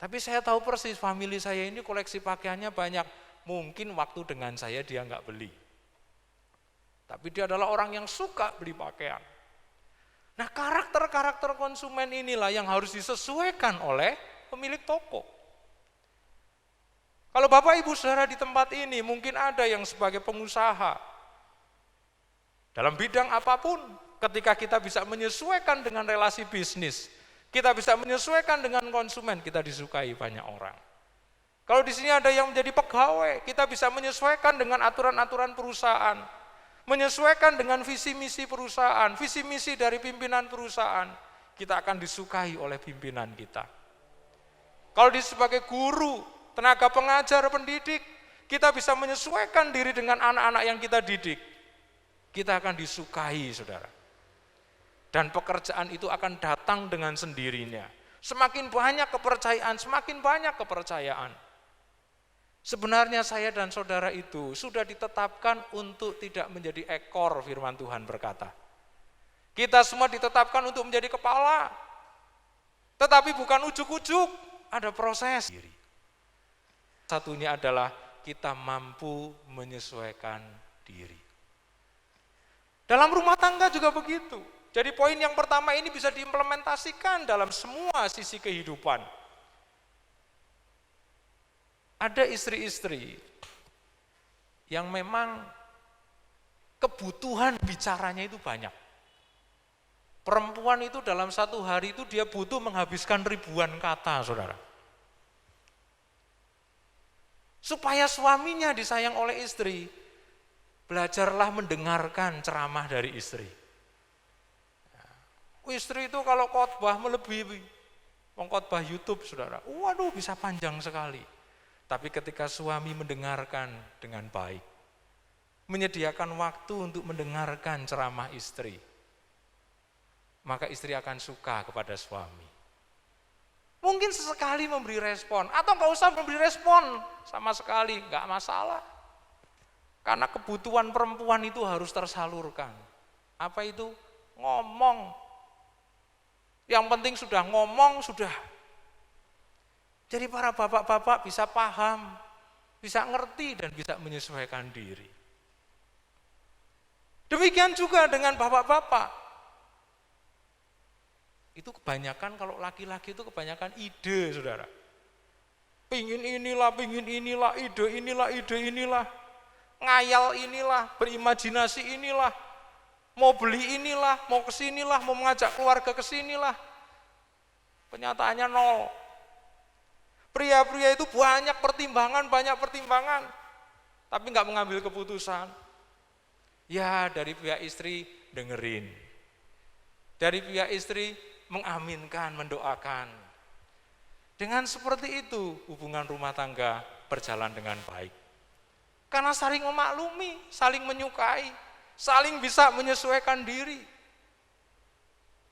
Tapi saya tahu persis family saya ini koleksi pakaiannya banyak. Mungkin waktu dengan saya dia enggak beli. Tapi dia adalah orang yang suka beli pakaian. Nah, karakter-karakter konsumen inilah yang harus disesuaikan oleh pemilik toko. Kalau Bapak Ibu Saudara di tempat ini mungkin ada yang sebagai pengusaha. Dalam bidang apapun, ketika kita bisa menyesuaikan dengan relasi bisnis, kita bisa menyesuaikan dengan konsumen, kita disukai banyak orang. Kalau di sini ada yang menjadi pegawai, kita bisa menyesuaikan dengan aturan-aturan perusahaan, menyesuaikan dengan visi misi perusahaan, visi misi dari pimpinan perusahaan, kita akan disukai oleh pimpinan kita. Kalau sebagai guru, tenaga pengajar, pendidik, kita bisa menyesuaikan diri dengan anak-anak yang kita didik, kita akan disukai, saudara. Dan pekerjaan itu akan datang dengan sendirinya. Semakin banyak kepercayaan, semakin banyak kepercayaan. Sebenarnya saya dan saudara itu sudah ditetapkan untuk tidak menjadi ekor, firman Tuhan berkata. Kita semua ditetapkan untuk menjadi kepala. Tetapi bukan ujuk-ujuk, ada proses. Satunya adalah kita mampu menyesuaikan diri. Dalam rumah tangga juga begitu. Jadi poin yang pertama ini bisa diimplementasikan dalam semua sisi kehidupan. Ada istri-istri yang memang kebutuhan bicaranya itu banyak. Perempuan itu dalam satu hari itu dia butuh menghabiskan ribuan kata, saudara. Supaya suaminya disayang oleh istri, belajarlah mendengarkan ceramah dari istri. Istri itu kalau khotbah melebihi pengkhotbah YouTube, saudara. Waduh, bisa panjang sekali. Tapi ketika suami mendengarkan dengan baik, menyediakan waktu untuk mendengarkan ceramah istri, maka istri akan suka kepada suami. Mungkin sesekali memberi respon, atau nggak usah memberi respon sama sekali, nggak masalah. Karena kebutuhan perempuan itu harus tersalurkan. Apa itu? Ngomong. Yang penting sudah ngomong, sudah. Jadi para bapak-bapak bisa paham, bisa ngerti, dan bisa menyesuaikan diri. Demikian juga dengan bapak-bapak. Itu kebanyakan, kalau laki-laki itu kebanyakan ide, saudara. Pingin inilah, ide inilah. Ngayal inilah, berimajinasi inilah. Mau beli inilah, mau kesinilah, mau mengajak keluarga kesinilah. Kenyataannya nol. Pria-pria itu banyak pertimbangan, tapi nggak mengambil keputusan. Ya, dari pihak istri dengerin. Dari pihak istri mengaminkan, mendoakan. Dengan seperti itu, hubungan rumah tangga berjalan dengan baik. Karena saling memaklumi, saling menyukai, saling bisa menyesuaikan diri.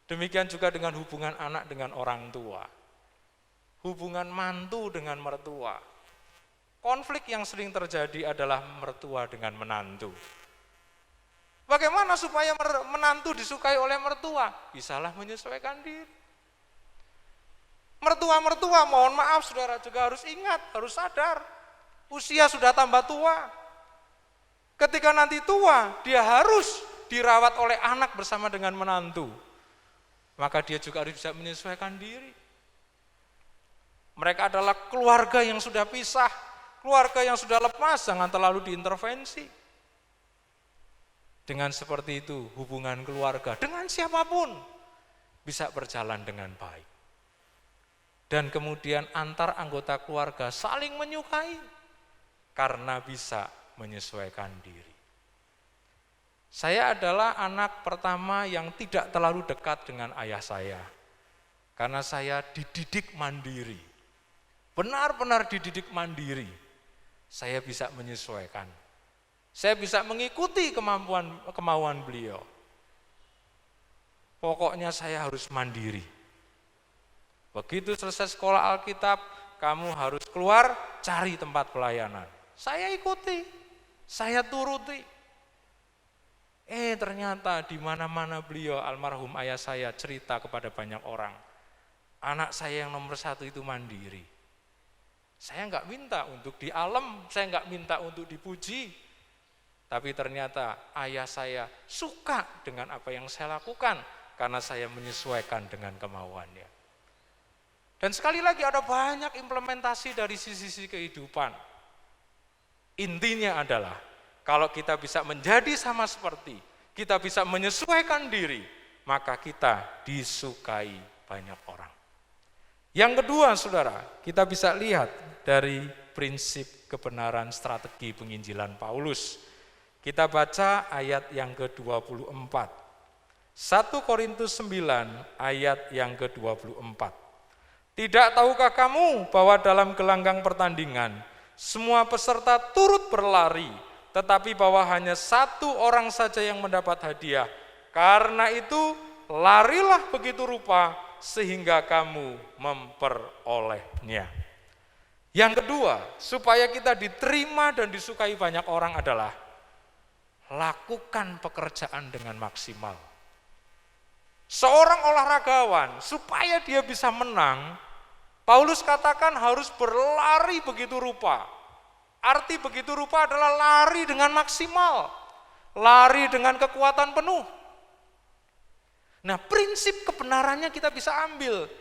Demikian juga dengan hubungan anak dengan orang tua. Hubungan mantu dengan mertua. Konflik yang sering terjadi adalah mertua dengan menantu. Bagaimana supaya menantu disukai oleh mertua? Bisalah menyesuaikan diri. Mertua-mertua, mohon maaf saudara, juga harus ingat, harus sadar. Usia sudah tambah tua. Ketika nanti tua, dia harus dirawat oleh anak bersama dengan menantu. Maka dia juga harus bisa menyesuaikan diri. Mereka adalah keluarga yang sudah pisah, keluarga yang sudah lepas, jangan terlalu diintervensi. Dengan seperti itu, hubungan keluarga dengan siapapun bisa berjalan dengan baik. Dan kemudian antar anggota keluarga saling menyukai karena bisa menyesuaikan diri. Saya adalah anak pertama yang tidak terlalu dekat dengan ayah saya, karena saya dididik mandiri. Benar-benar dididik mandiri, saya bisa menyesuaikan. Saya bisa mengikuti kemauan beliau. Pokoknya saya harus mandiri. Begitu selesai sekolah Alkitab, kamu harus keluar cari tempat pelayanan. Saya ikuti, saya turuti. Ternyata di mana-mana beliau, almarhum ayah saya, cerita kepada banyak orang. Anak saya yang nomor 1 itu mandiri. Saya enggak minta untuk di alam, saya enggak minta untuk dipuji. Tapi ternyata ayah saya suka dengan apa yang saya lakukan karena saya menyesuaikan dengan kemauannya. Dan sekali lagi ada banyak implementasi dari sisi-sisi kehidupan. Intinya adalah kalau kita bisa menjadi sama seperti, kita bisa menyesuaikan diri, maka kita disukai banyak orang. Yang kedua, saudara, kita bisa lihat dari prinsip kebenaran strategi penginjilan Paulus. Kita baca ayat yang ke-24. 1 Korintus 9 ayat yang ke-24. Tidak tahukah kamu bahwa dalam gelanggang pertandingan semua peserta turut berlari, tetapi bahwa hanya satu orang saja yang mendapat hadiah. Karena itu larilah begitu rupa sehingga kamu memperolehnya. Yang kedua, supaya kita diterima dan disukai banyak orang adalah lakukan pekerjaan dengan maksimal. Seorang olahragawan, supaya dia bisa menang, Paulus katakan harus berlari begitu rupa. Arti begitu rupa adalah lari dengan maksimal, lari dengan kekuatan penuh. Nah, prinsip kebenarannya kita bisa ambil.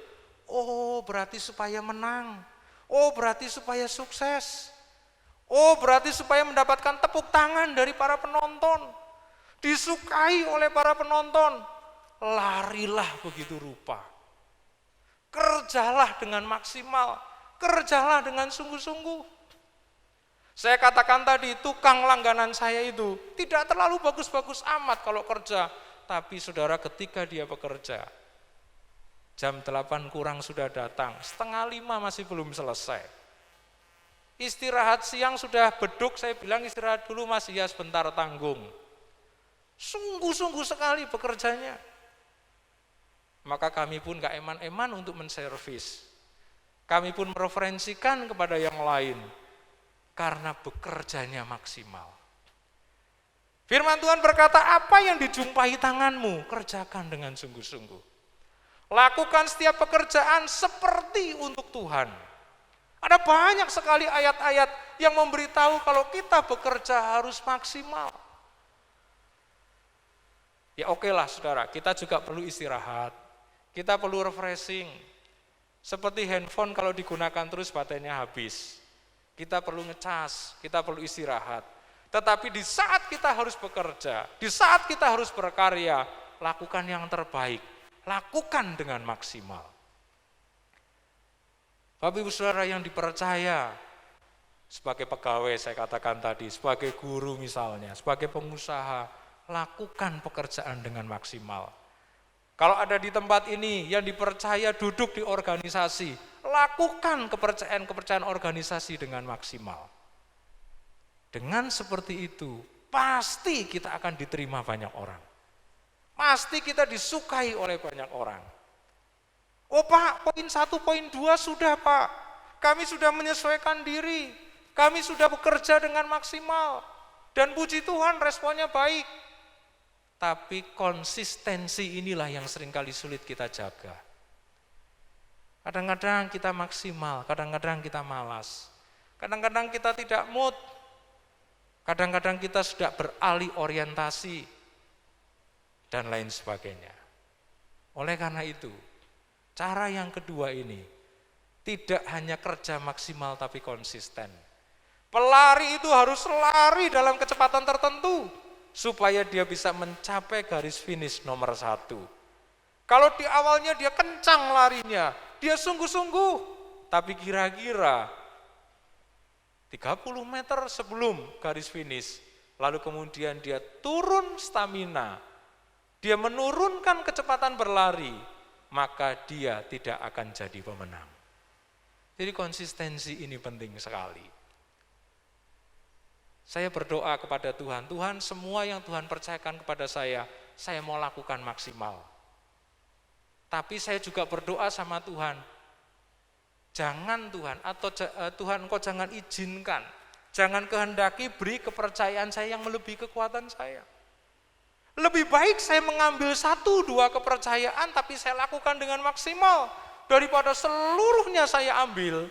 Oh, berarti supaya menang. Oh, berarti supaya sukses. Oh, berarti supaya mendapatkan tepuk tangan dari para penonton. Disukai oleh para penonton. Larilah begitu rupa. Kerjalah dengan maksimal. Kerjalah dengan sungguh-sungguh. Saya katakan tadi, tukang langganan saya itu tidak terlalu bagus-bagus amat kalau kerja. Tapi saudara, ketika dia bekerja, jam 8 kurang sudah datang, 4:30 masih belum selesai. Istirahat siang sudah beduk, saya bilang istirahat dulu Mas, ya sebentar tanggung. Sungguh-sungguh sekali bekerjanya. Maka kami pun gak eman-eman untuk menservis. Kami pun mereferensikan kepada yang lain karena bekerjanya maksimal. Firman Tuhan berkata, apa yang dijumpai tanganmu, kerjakan dengan sungguh-sungguh. Lakukan setiap pekerjaan seperti untuk Tuhan. Ada banyak sekali ayat-ayat yang memberitahu kalau kita bekerja harus maksimal. Ya oke lah saudara, kita juga perlu istirahat. Kita perlu refreshing. Seperti handphone kalau digunakan terus baterainya habis. Kita perlu ngecas, kita perlu istirahat. Tetapi di saat kita harus bekerja, di saat kita harus berkarya, lakukan yang terbaik, lakukan dengan maksimal. Bapak Ibu Saudara yang dipercaya, sebagai pegawai saya katakan tadi, sebagai guru misalnya, sebagai pengusaha, lakukan pekerjaan dengan maksimal. Kalau ada di tempat ini yang dipercaya duduk di organisasi, lakukan kepercayaan organisasi dengan maksimal. Dengan seperti itu, pasti kita akan diterima banyak orang. Pasti kita disukai oleh banyak orang. Oh Pak, poin 1, poin 2 sudah Pak. Kami sudah menyesuaikan diri. Kami sudah bekerja dengan maksimal. Dan puji Tuhan responnya baik. Tapi konsistensi inilah yang seringkali sulit kita jaga. Kadang-kadang kita maksimal, kadang-kadang kita malas. Kadang-kadang kita tidak mood. Kadang-kadang kita sudah beralih orientasi dan lain sebagainya. Oleh karena itu, cara yang kedua ini tidak hanya kerja maksimal tapi konsisten. Pelari itu harus lari dalam kecepatan tertentu supaya dia bisa mencapai garis finish nomor 1. Kalau di awalnya dia kencang larinya, dia sungguh-sungguh, tapi kira-kira 30 meter sebelum garis finish, lalu kemudian dia turun stamina, dia menurunkan kecepatan berlari, maka dia tidak akan jadi pemenang. Jadi konsistensi ini penting sekali. Saya berdoa kepada Tuhan, Tuhan semua yang Tuhan percayakan kepada saya mau lakukan maksimal. Tapi saya juga berdoa sama Tuhan, jangan Tuhan, atau Tuhan Engkau jangan izinkan, jangan kehendaki beri kepercayaan saya yang melebihi kekuatan saya. Lebih baik saya mengambil 1-2 kepercayaan tapi saya lakukan dengan maksimal, daripada seluruhnya saya ambil,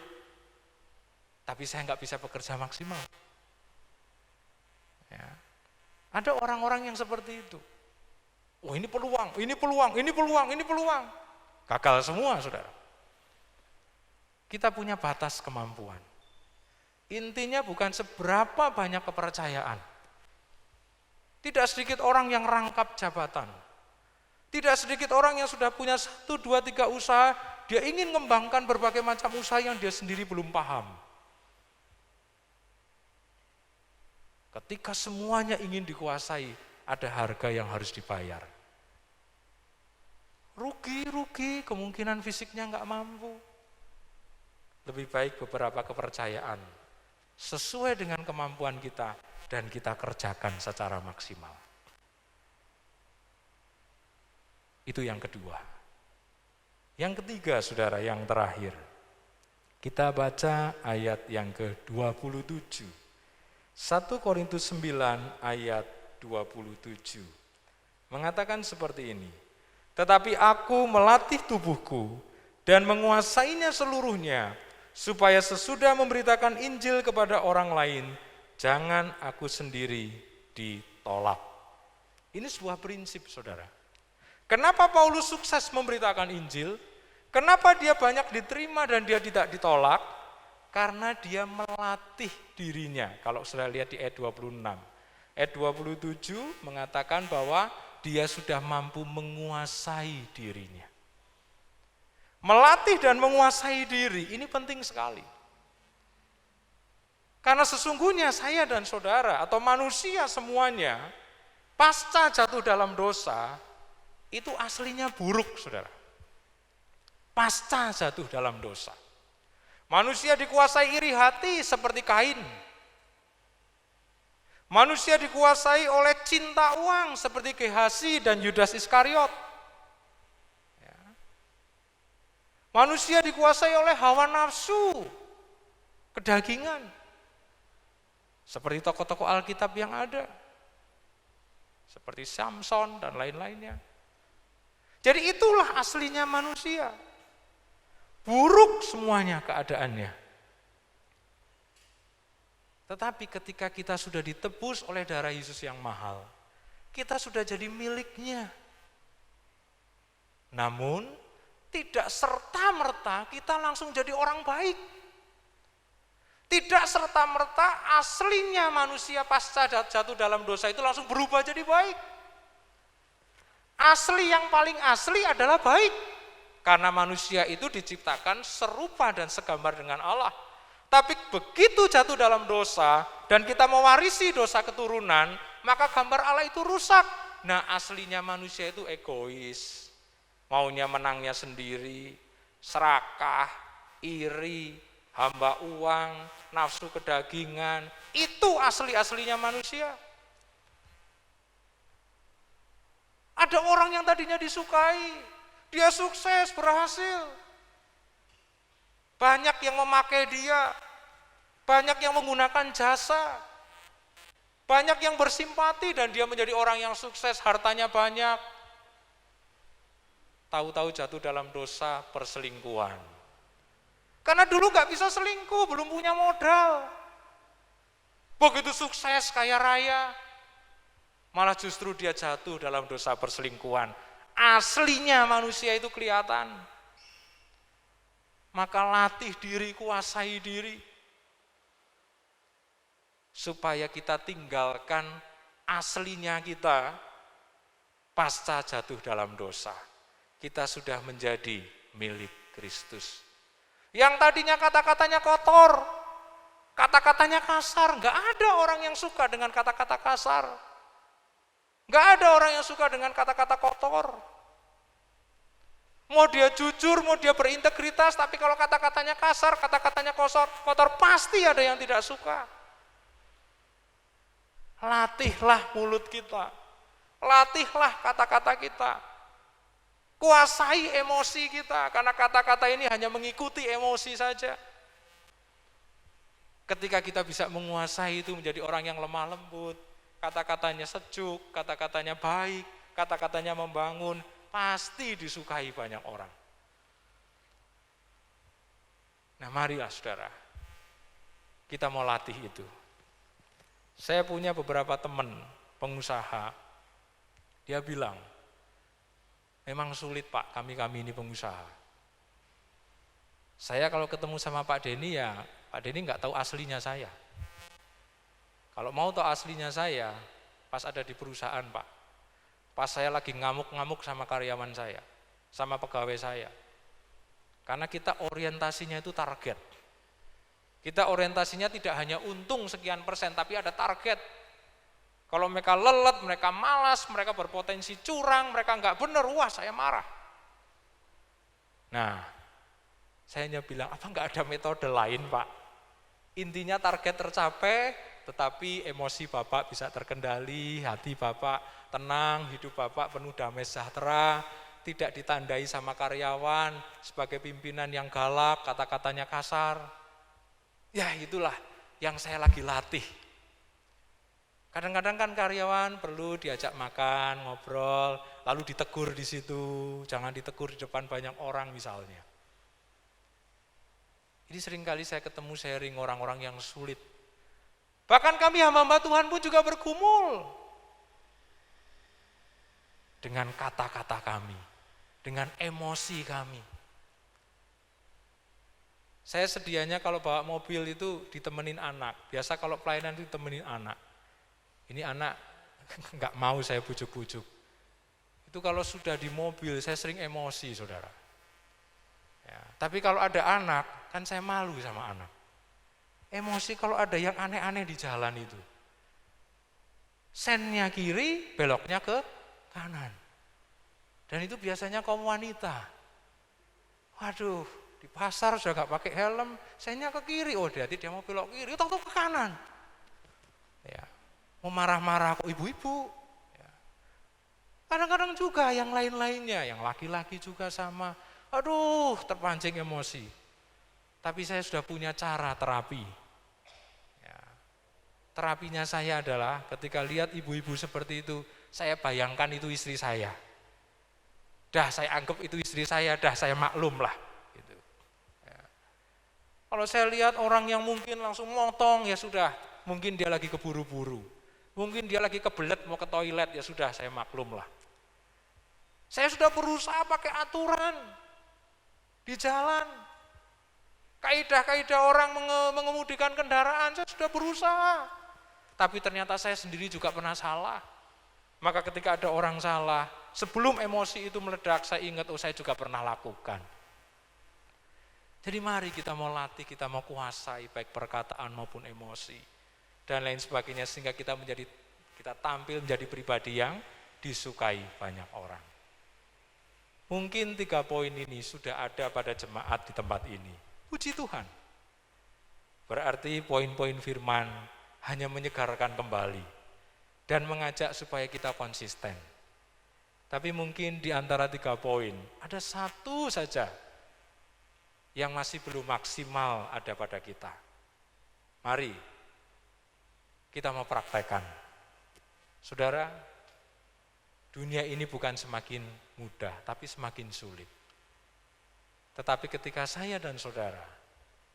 tapi saya nggak bisa bekerja maksimal. Ya. Ada orang-orang yang seperti itu. Oh ini peluang, ini peluang, ini peluang, ini peluang. Gagal semua saudara. Kita punya batas kemampuan. Intinya bukan seberapa banyak kepercayaan. Tidak sedikit orang yang rangkap jabatan. Tidak sedikit orang yang sudah punya 1, 2, 3 usaha, dia ingin mengembangkan berbagai macam usaha yang dia sendiri belum paham. Ketika semuanya ingin dikuasai, ada harga yang harus dibayar. Rugi, kemungkinan fisiknya nggak mampu. Lebih baik beberapa kepercayaan sesuai dengan kemampuan kita dan kita kerjakan secara maksimal. Itu yang kedua. Yang ketiga, saudara, yang terakhir. Kita baca ayat yang ke-27. 1 Korintus 9 ayat 27 mengatakan seperti ini. Tetapi aku melatih tubuhku dan menguasainya seluruhnya, supaya sesudah memberitakan Injil kepada orang lain, jangan aku sendiri ditolak. Ini sebuah prinsip, saudara. Kenapa Paulus sukses memberitakan Injil? Kenapa dia banyak diterima dan dia tidak ditolak? Karena dia melatih dirinya. Kalau sudah lihat di ayat 26. Ayat 27 mengatakan bahwa dia sudah mampu menguasai dirinya. Melatih dan menguasai diri, ini penting sekali. Karena sesungguhnya saya dan saudara atau manusia semuanya, pasca jatuh dalam dosa, itu aslinya buruk, saudara. Pasca jatuh dalam dosa. Manusia dikuasai iri hati seperti Kain. Manusia dikuasai oleh cinta uang seperti Gehasi dan Yudas Iskariot. Ya. Manusia dikuasai oleh hawa nafsu, kedagingan. Seperti tokoh-tokoh Alkitab yang ada. Seperti Samson dan lain-lainnya. Jadi itulah aslinya manusia. Buruk semuanya keadaannya. Tetapi ketika kita sudah ditebus oleh darah Yesus yang mahal, kita sudah jadi miliknya. Namun, tidak serta-merta kita langsung jadi orang baik. Tidak serta-merta aslinya manusia pasca jatuh dalam dosa itu langsung berubah jadi baik. Asli yang paling asli adalah baik. Karena manusia itu diciptakan serupa dan segambar dengan Allah. Tapi begitu jatuh dalam dosa dan kita mewarisi dosa keturunan, maka gambar Allah itu rusak. Nah, aslinya manusia itu egois. Maunya menangnya sendiri, serakah, iri, hamba uang, nafsu kedagingan. Itu asli-aslinya manusia. Ada orang yang tadinya disukai, dia sukses, berhasil. Banyak yang memakai dia, banyak yang menggunakan jasa, banyak yang bersimpati dan dia menjadi orang yang sukses, hartanya banyak. Tahu-tahu jatuh dalam dosa perselingkuhan. Karena dulu gak bisa selingkuh, belum punya modal. Begitu sukses, kaya raya, malah justru dia jatuh dalam dosa perselingkuhan. Aslinya manusia itu kelihatan. Maka latih diri, kuasai diri. Supaya kita tinggalkan aslinya kita pasca jatuh dalam dosa. Kita sudah menjadi milik Kristus. Yang tadinya kata-katanya kotor, kata-katanya kasar, enggak ada orang yang suka dengan kata-kata kasar. Enggak ada orang yang suka dengan kata-kata kotor. Mau dia jujur, mau dia berintegritas, tapi kalau kata-katanya kasar, kata-katanya kotor, pasti ada yang tidak suka. Latihlah mulut kita, latihlah kata-kata kita. Kuasai emosi kita, karena kata-kata ini hanya mengikuti emosi saja. Ketika kita bisa menguasai itu menjadi orang yang lemah lembut, kata-katanya sejuk, kata-katanya baik, kata-katanya membangun, pasti disukai banyak orang. Nah, marilah saudara, kita mau latih itu. Saya punya beberapa teman pengusaha, dia bilang, memang sulit Pak, kami ini pengusaha. Saya kalau ketemu sama Pak Denny ya, Pak Denny nggak tahu aslinya saya. Kalau mau tahu aslinya saya, pas ada di perusahaan Pak, pas saya lagi ngamuk-ngamuk sama karyawan saya, sama pegawai saya. Karena kita orientasinya itu target. Kita orientasinya tidak hanya untung sekian persen, tapi ada target. Kalau mereka lelet, mereka malas, mereka berpotensi curang, mereka nggak benar, wah saya marah. Nah, saya hanya bilang, apa nggak ada metode lain Pak? Intinya target tercapai, tetapi emosi Bapak bisa terkendali, hati Bapak tenang, hidup Bapak penuh damai sejahtera, tidak ditandai sama karyawan, sebagai pimpinan yang galak, kata-katanya kasar. Ya itulah yang saya lagi latih. Kadang-kadang kan karyawan perlu diajak makan, ngobrol, lalu ditegur di situ, jangan ditegur di depan banyak orang misalnya. Ini seringkali saya ketemu sharing orang-orang yang sulit. Bahkan kami hamba-hamba Tuhan pun juga bergumul dengan kata-kata kami, dengan emosi kami. Saya sedianya kalau bawa mobil itu ditemenin anak, biasa kalau pelayanan itu ditemenin anak. Ini anak nggak mau saya bujuk-bujuk. Itu kalau sudah di mobil saya sering emosi saudara. Ya, tapi kalau ada anak kan saya malu sama anak. Emosi kalau ada yang aneh-aneh di jalan itu. Sennya kiri, beloknya ke kanan. Dan itu biasanya kaum wanita. Waduh, di pasar sudah nggak pakai helm, sennya ke kiri. Oh, dia mau belok kiri, tahu ke kanan. Ya. Mau marah-marah kok ibu-ibu. Kadang-kadang juga yang lain-lainnya, yang laki-laki juga sama. aduh terpancing emosi. Tapi saya sudah punya cara terapi. Ya. Terapinya saya adalah ketika lihat ibu-ibu seperti itu, saya bayangkan itu istri saya. Dah saya anggap itu istri saya, dah saya maklum lah. Gitu. Ya. Kalau saya lihat orang yang mungkin langsung motong, ya sudah, mungkin dia lagi keburu-buru. Mungkin dia lagi kebelet mau ke toilet, ya sudah saya maklum lah. Saya sudah berusaha pakai aturan di jalan. Kaidah-kaidah orang mengemudikan kendaraan, saya sudah berusaha. Tapi ternyata saya sendiri juga pernah salah. Maka ketika ada orang salah, sebelum emosi itu meledak, saya ingat, saya juga pernah lakukan. Jadi mari kita mau latih, kita mau kuasai baik perkataan maupun emosi dan lain sebagainya, sehingga kita tampil menjadi pribadi yang disukai banyak orang. Mungkin 3 poin ini sudah ada pada jemaat di tempat ini. Puji Tuhan. Berarti poin-poin firman hanya menyegarkan kembali dan mengajak supaya kita konsisten. Tapi mungkin di antara 3 poin, ada satu saja yang masih belum maksimal ada pada kita. Mari kita mau praktekkan. Saudara, dunia ini bukan semakin mudah, tapi semakin sulit. Tetapi ketika saya dan saudara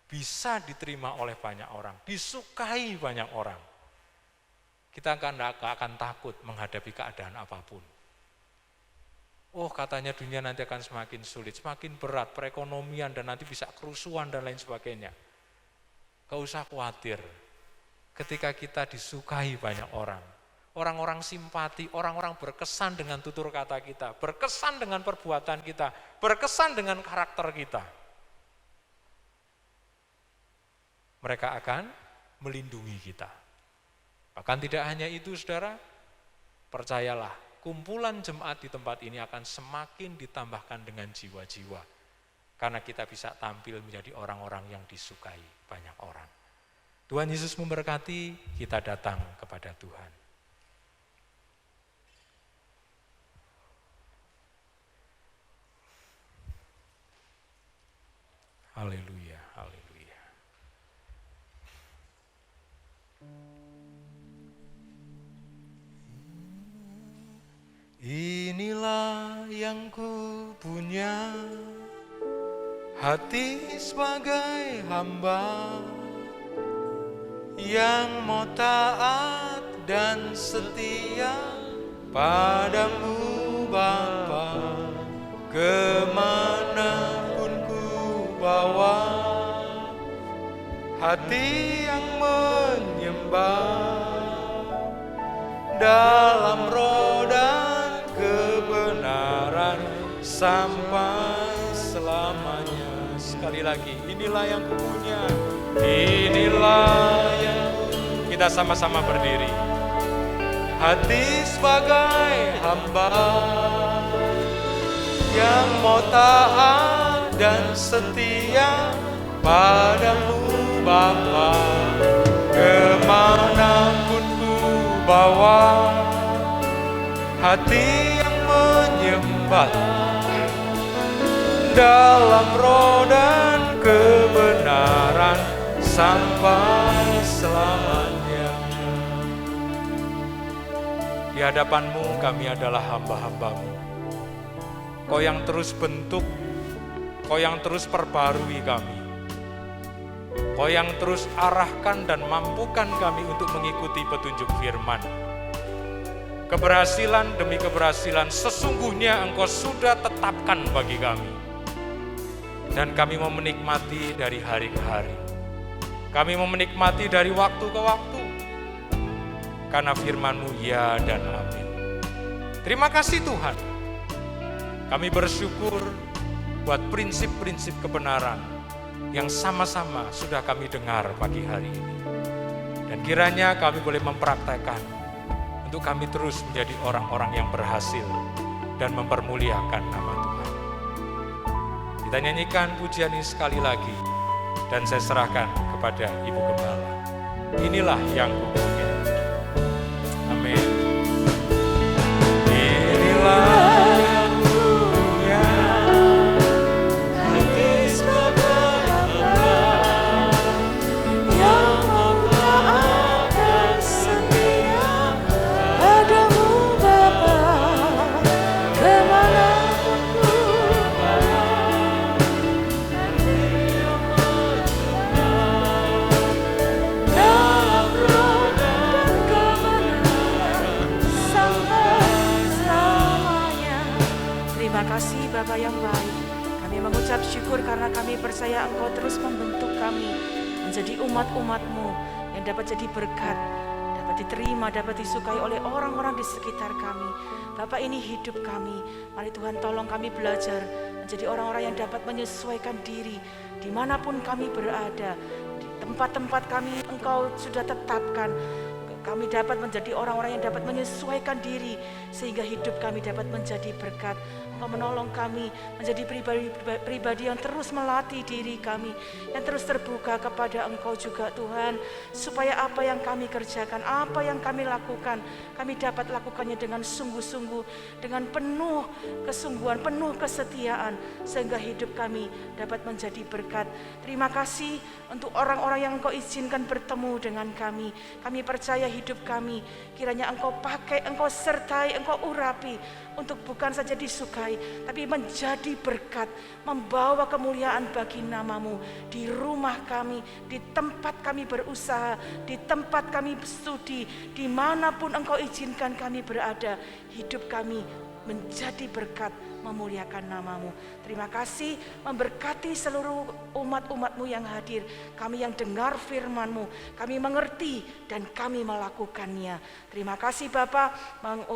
bisa diterima oleh banyak orang, disukai banyak orang, kita akan takut menghadapi keadaan apapun. Oh, katanya dunia nanti akan semakin sulit, semakin berat, perekonomian, dan nanti bisa kerusuhan dan lain sebagainya. Gak usah khawatir, ketika kita disukai banyak orang, orang-orang simpati, orang-orang berkesan dengan tutur kata kita, berkesan dengan perbuatan kita, berkesan dengan karakter kita. Mereka akan melindungi kita. Bahkan tidak hanya itu, saudara, percayalah, kumpulan jemaat di tempat ini akan semakin ditambahkan dengan jiwa-jiwa. Karena kita bisa tampil menjadi orang-orang yang disukai banyak orang. Tuhan Yesus memberkati, kita datang kepada Tuhan. Haleluya, haleluya. Inilah yang ku punya, hati sebagai hamba yang mau taat dan setia padamu Bapa, kemanapun ku bawa, hati yang menyembah dalam roh dan kebenaran sampai selamanya. Sekali lagi, inilah yang ku punya, inilah yang kita sama-sama berdiri. Hati sebagai hamba yang mau taat dan setia padamu Bapa, kemanapun ku bawa, hati yang menyembah dalam roh dan kebenaran sampai selamanya. Di hadapanmu kami adalah hamba-hambamu. Kau yang terus bentuk, Kau yang terus perbarui kami. Kau yang terus arahkan dan mampukan kami untuk mengikuti petunjuk firman. Keberhasilan demi keberhasilan sesungguhnya Engkau sudah tetapkan bagi kami. Dan kami mau menikmati dari hari ke hari. Kami mau menikmati dari waktu ke waktu. Karena firman-Mu ya dan amin. Terima kasih Tuhan. Kami bersyukur buat prinsip-prinsip kebenaran yang sama-sama sudah kami dengar pagi hari ini. Dan kiranya kami boleh mempraktekkan untuk kami terus menjadi orang-orang yang berhasil dan mempermuliakan nama Tuhan. Kita nyanyikan pujian ini sekali lagi dan saya serahkan kepada Ibu Gembala. Inilah yang kupunya. Amin. Inilah yang kupunya, Terima kasih Bapa yang baik. Kami mengucap syukur karena kami percaya Engkau terus membentuk kami menjadi umat-umat-Mu yang dapat jadi berkat, dapat diterima, dapat disukai oleh orang-orang di sekitar kami. Bapak, ini hidup kami. Mari Tuhan tolong kami belajar menjadi orang-orang yang dapat menyesuaikan diri dimanapun kami berada. Di tempat-tempat kami Engkau sudah tetapkan. Kami dapat menjadi orang-orang yang dapat menyesuaikan diri sehingga hidup kami dapat menjadi berkat. Engkau menolong kami menjadi pribadi yang terus melatih diri kami, yang terus terbuka kepada Engkau juga Tuhan, supaya apa yang kami kerjakan, apa yang kami lakukan, kami dapat lakukannya dengan sungguh-sungguh, dengan penuh kesungguhan, penuh kesetiaan, sehingga hidup kami dapat menjadi berkat. Terima kasih untuk orang-orang yang Engkau izinkan bertemu dengan kami. Kami percaya hidup kami kiranya Engkau pakai, Engkau sertai, Engkau urapi untuk bukan saja disukai, tapi menjadi berkat, membawa kemuliaan bagi nama-Mu di rumah kami, di tempat kami berusaha, di tempat kami studi, dimanapun Engkau izinkan kami berada. Hidup kami menjadi berkat, memuliakan nama-Mu. Terima kasih, memberkati seluruh umat-umat-Mu yang hadir, kami yang dengar firman-Mu, kami mengerti dan kami melakukannya. Terima kasih Bapa,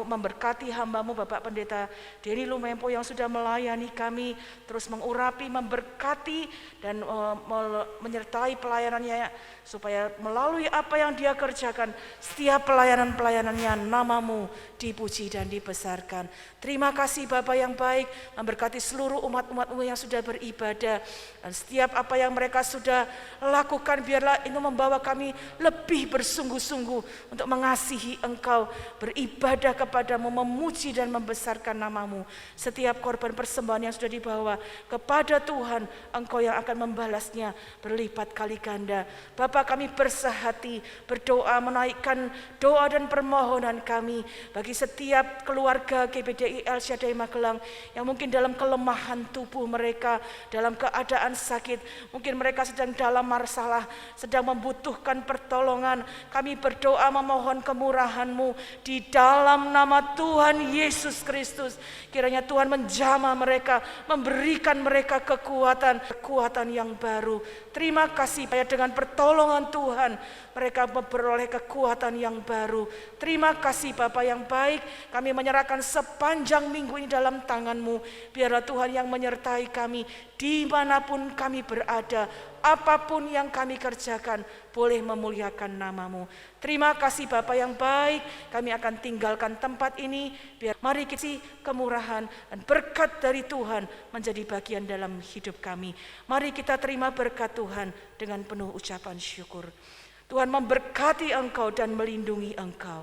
memberkati hamba-Mu Bapak Pendeta Denny Lumempo yang sudah melayani kami, terus mengurapi, memberkati dan menyertai pelayanannya, supaya melalui apa yang dia kerjakan, setiap pelayanan-pelayanannya nama-Mu dipuji dan dibesarkan. Terima kasih Bapa yang baik, memberkati seluruh umat-umat-Mu yang sudah beribadah, dan setiap apa yang mereka sudah lakukan, biarlah itu membawa kami lebih bersungguh-sungguh untuk mengasihi Engkau, beribadah kepadamu, memuji dan membesarkan nama-Mu. Setiap korban persembahan yang sudah dibawa kepada Tuhan, Engkau yang akan membalasnya berlipat kali ganda. Bapa, kami bersehati, berdoa, menaikkan doa dan permohonan kami bagi setiap keluarga GBDI El Shaddai Magelang yang mungkin dalam kelemahan tubuh mereka, dalam keadaan sakit, mungkin mereka sedang dalam masalah, sedang membutuhkan pertolongan. Kami berdoa memohon kemurahan-Mu di dalam nama Tuhan Yesus Kristus. Kiranya Tuhan menjamah mereka, memberikan mereka kekuatan yang baru. Terima kasih Pak, dengan pertolongan Tuhan mereka memperoleh kekuatan yang baru. Terima kasih Bapa yang baik, kami menyerahkan sepanjang minggu ini dalam tangan-Mu. Biarlah Tuhan yang menyertai kami dimanapun kami berada, apapun yang kami kerjakan boleh memuliakan nama-Mu. Terima kasih Bapa yang baik, kami akan tinggalkan tempat ini. Biar mari kita kemurahan dan berkat dari Tuhan menjadi bagian dalam hidup kami. Mari kita terima berkat Tuhan dengan penuh ucapan syukur. Tuhan memberkati engkau dan melindungi engkau.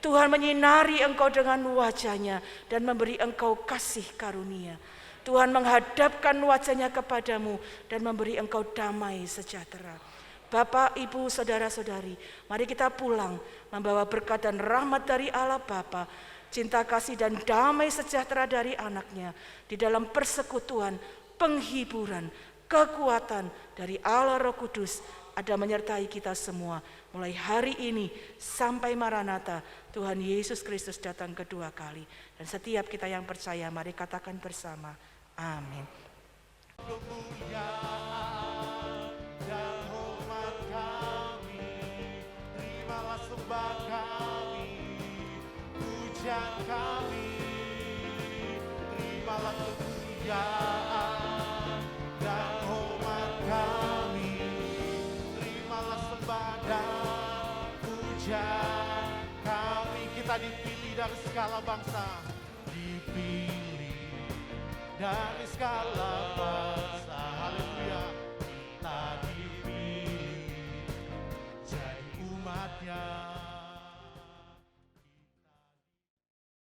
Tuhan menyinari engkau dengan wajah-Nya dan memberi engkau kasih karunia. Tuhan menghadapkan wajah-Nya kepadamu dan memberi engkau damai sejahtera. Bapak, Ibu, saudara-saudari, mari kita pulang membawa berkat dan rahmat dari Allah Bapa, cinta kasih dan damai sejahtera dari anak-Nya, di dalam persekutuan, penghiburan, kekuatan dari Allah Roh Kudus ada menyertai kita semua mulai hari ini sampai Maranatha Tuhan Yesus Kristus datang kedua kali. Dan setiap kita yang percaya, mari katakan bersama, amin. Kemuliaan dan hormat kami, terimalah sembah kami, pujian kami, terimalah kemuliaan dan hormat kami, terimalah sembah dan pujian kami. Kita dipilih dari segala bangsa, dipilih dari segala bangsa. Haleluya.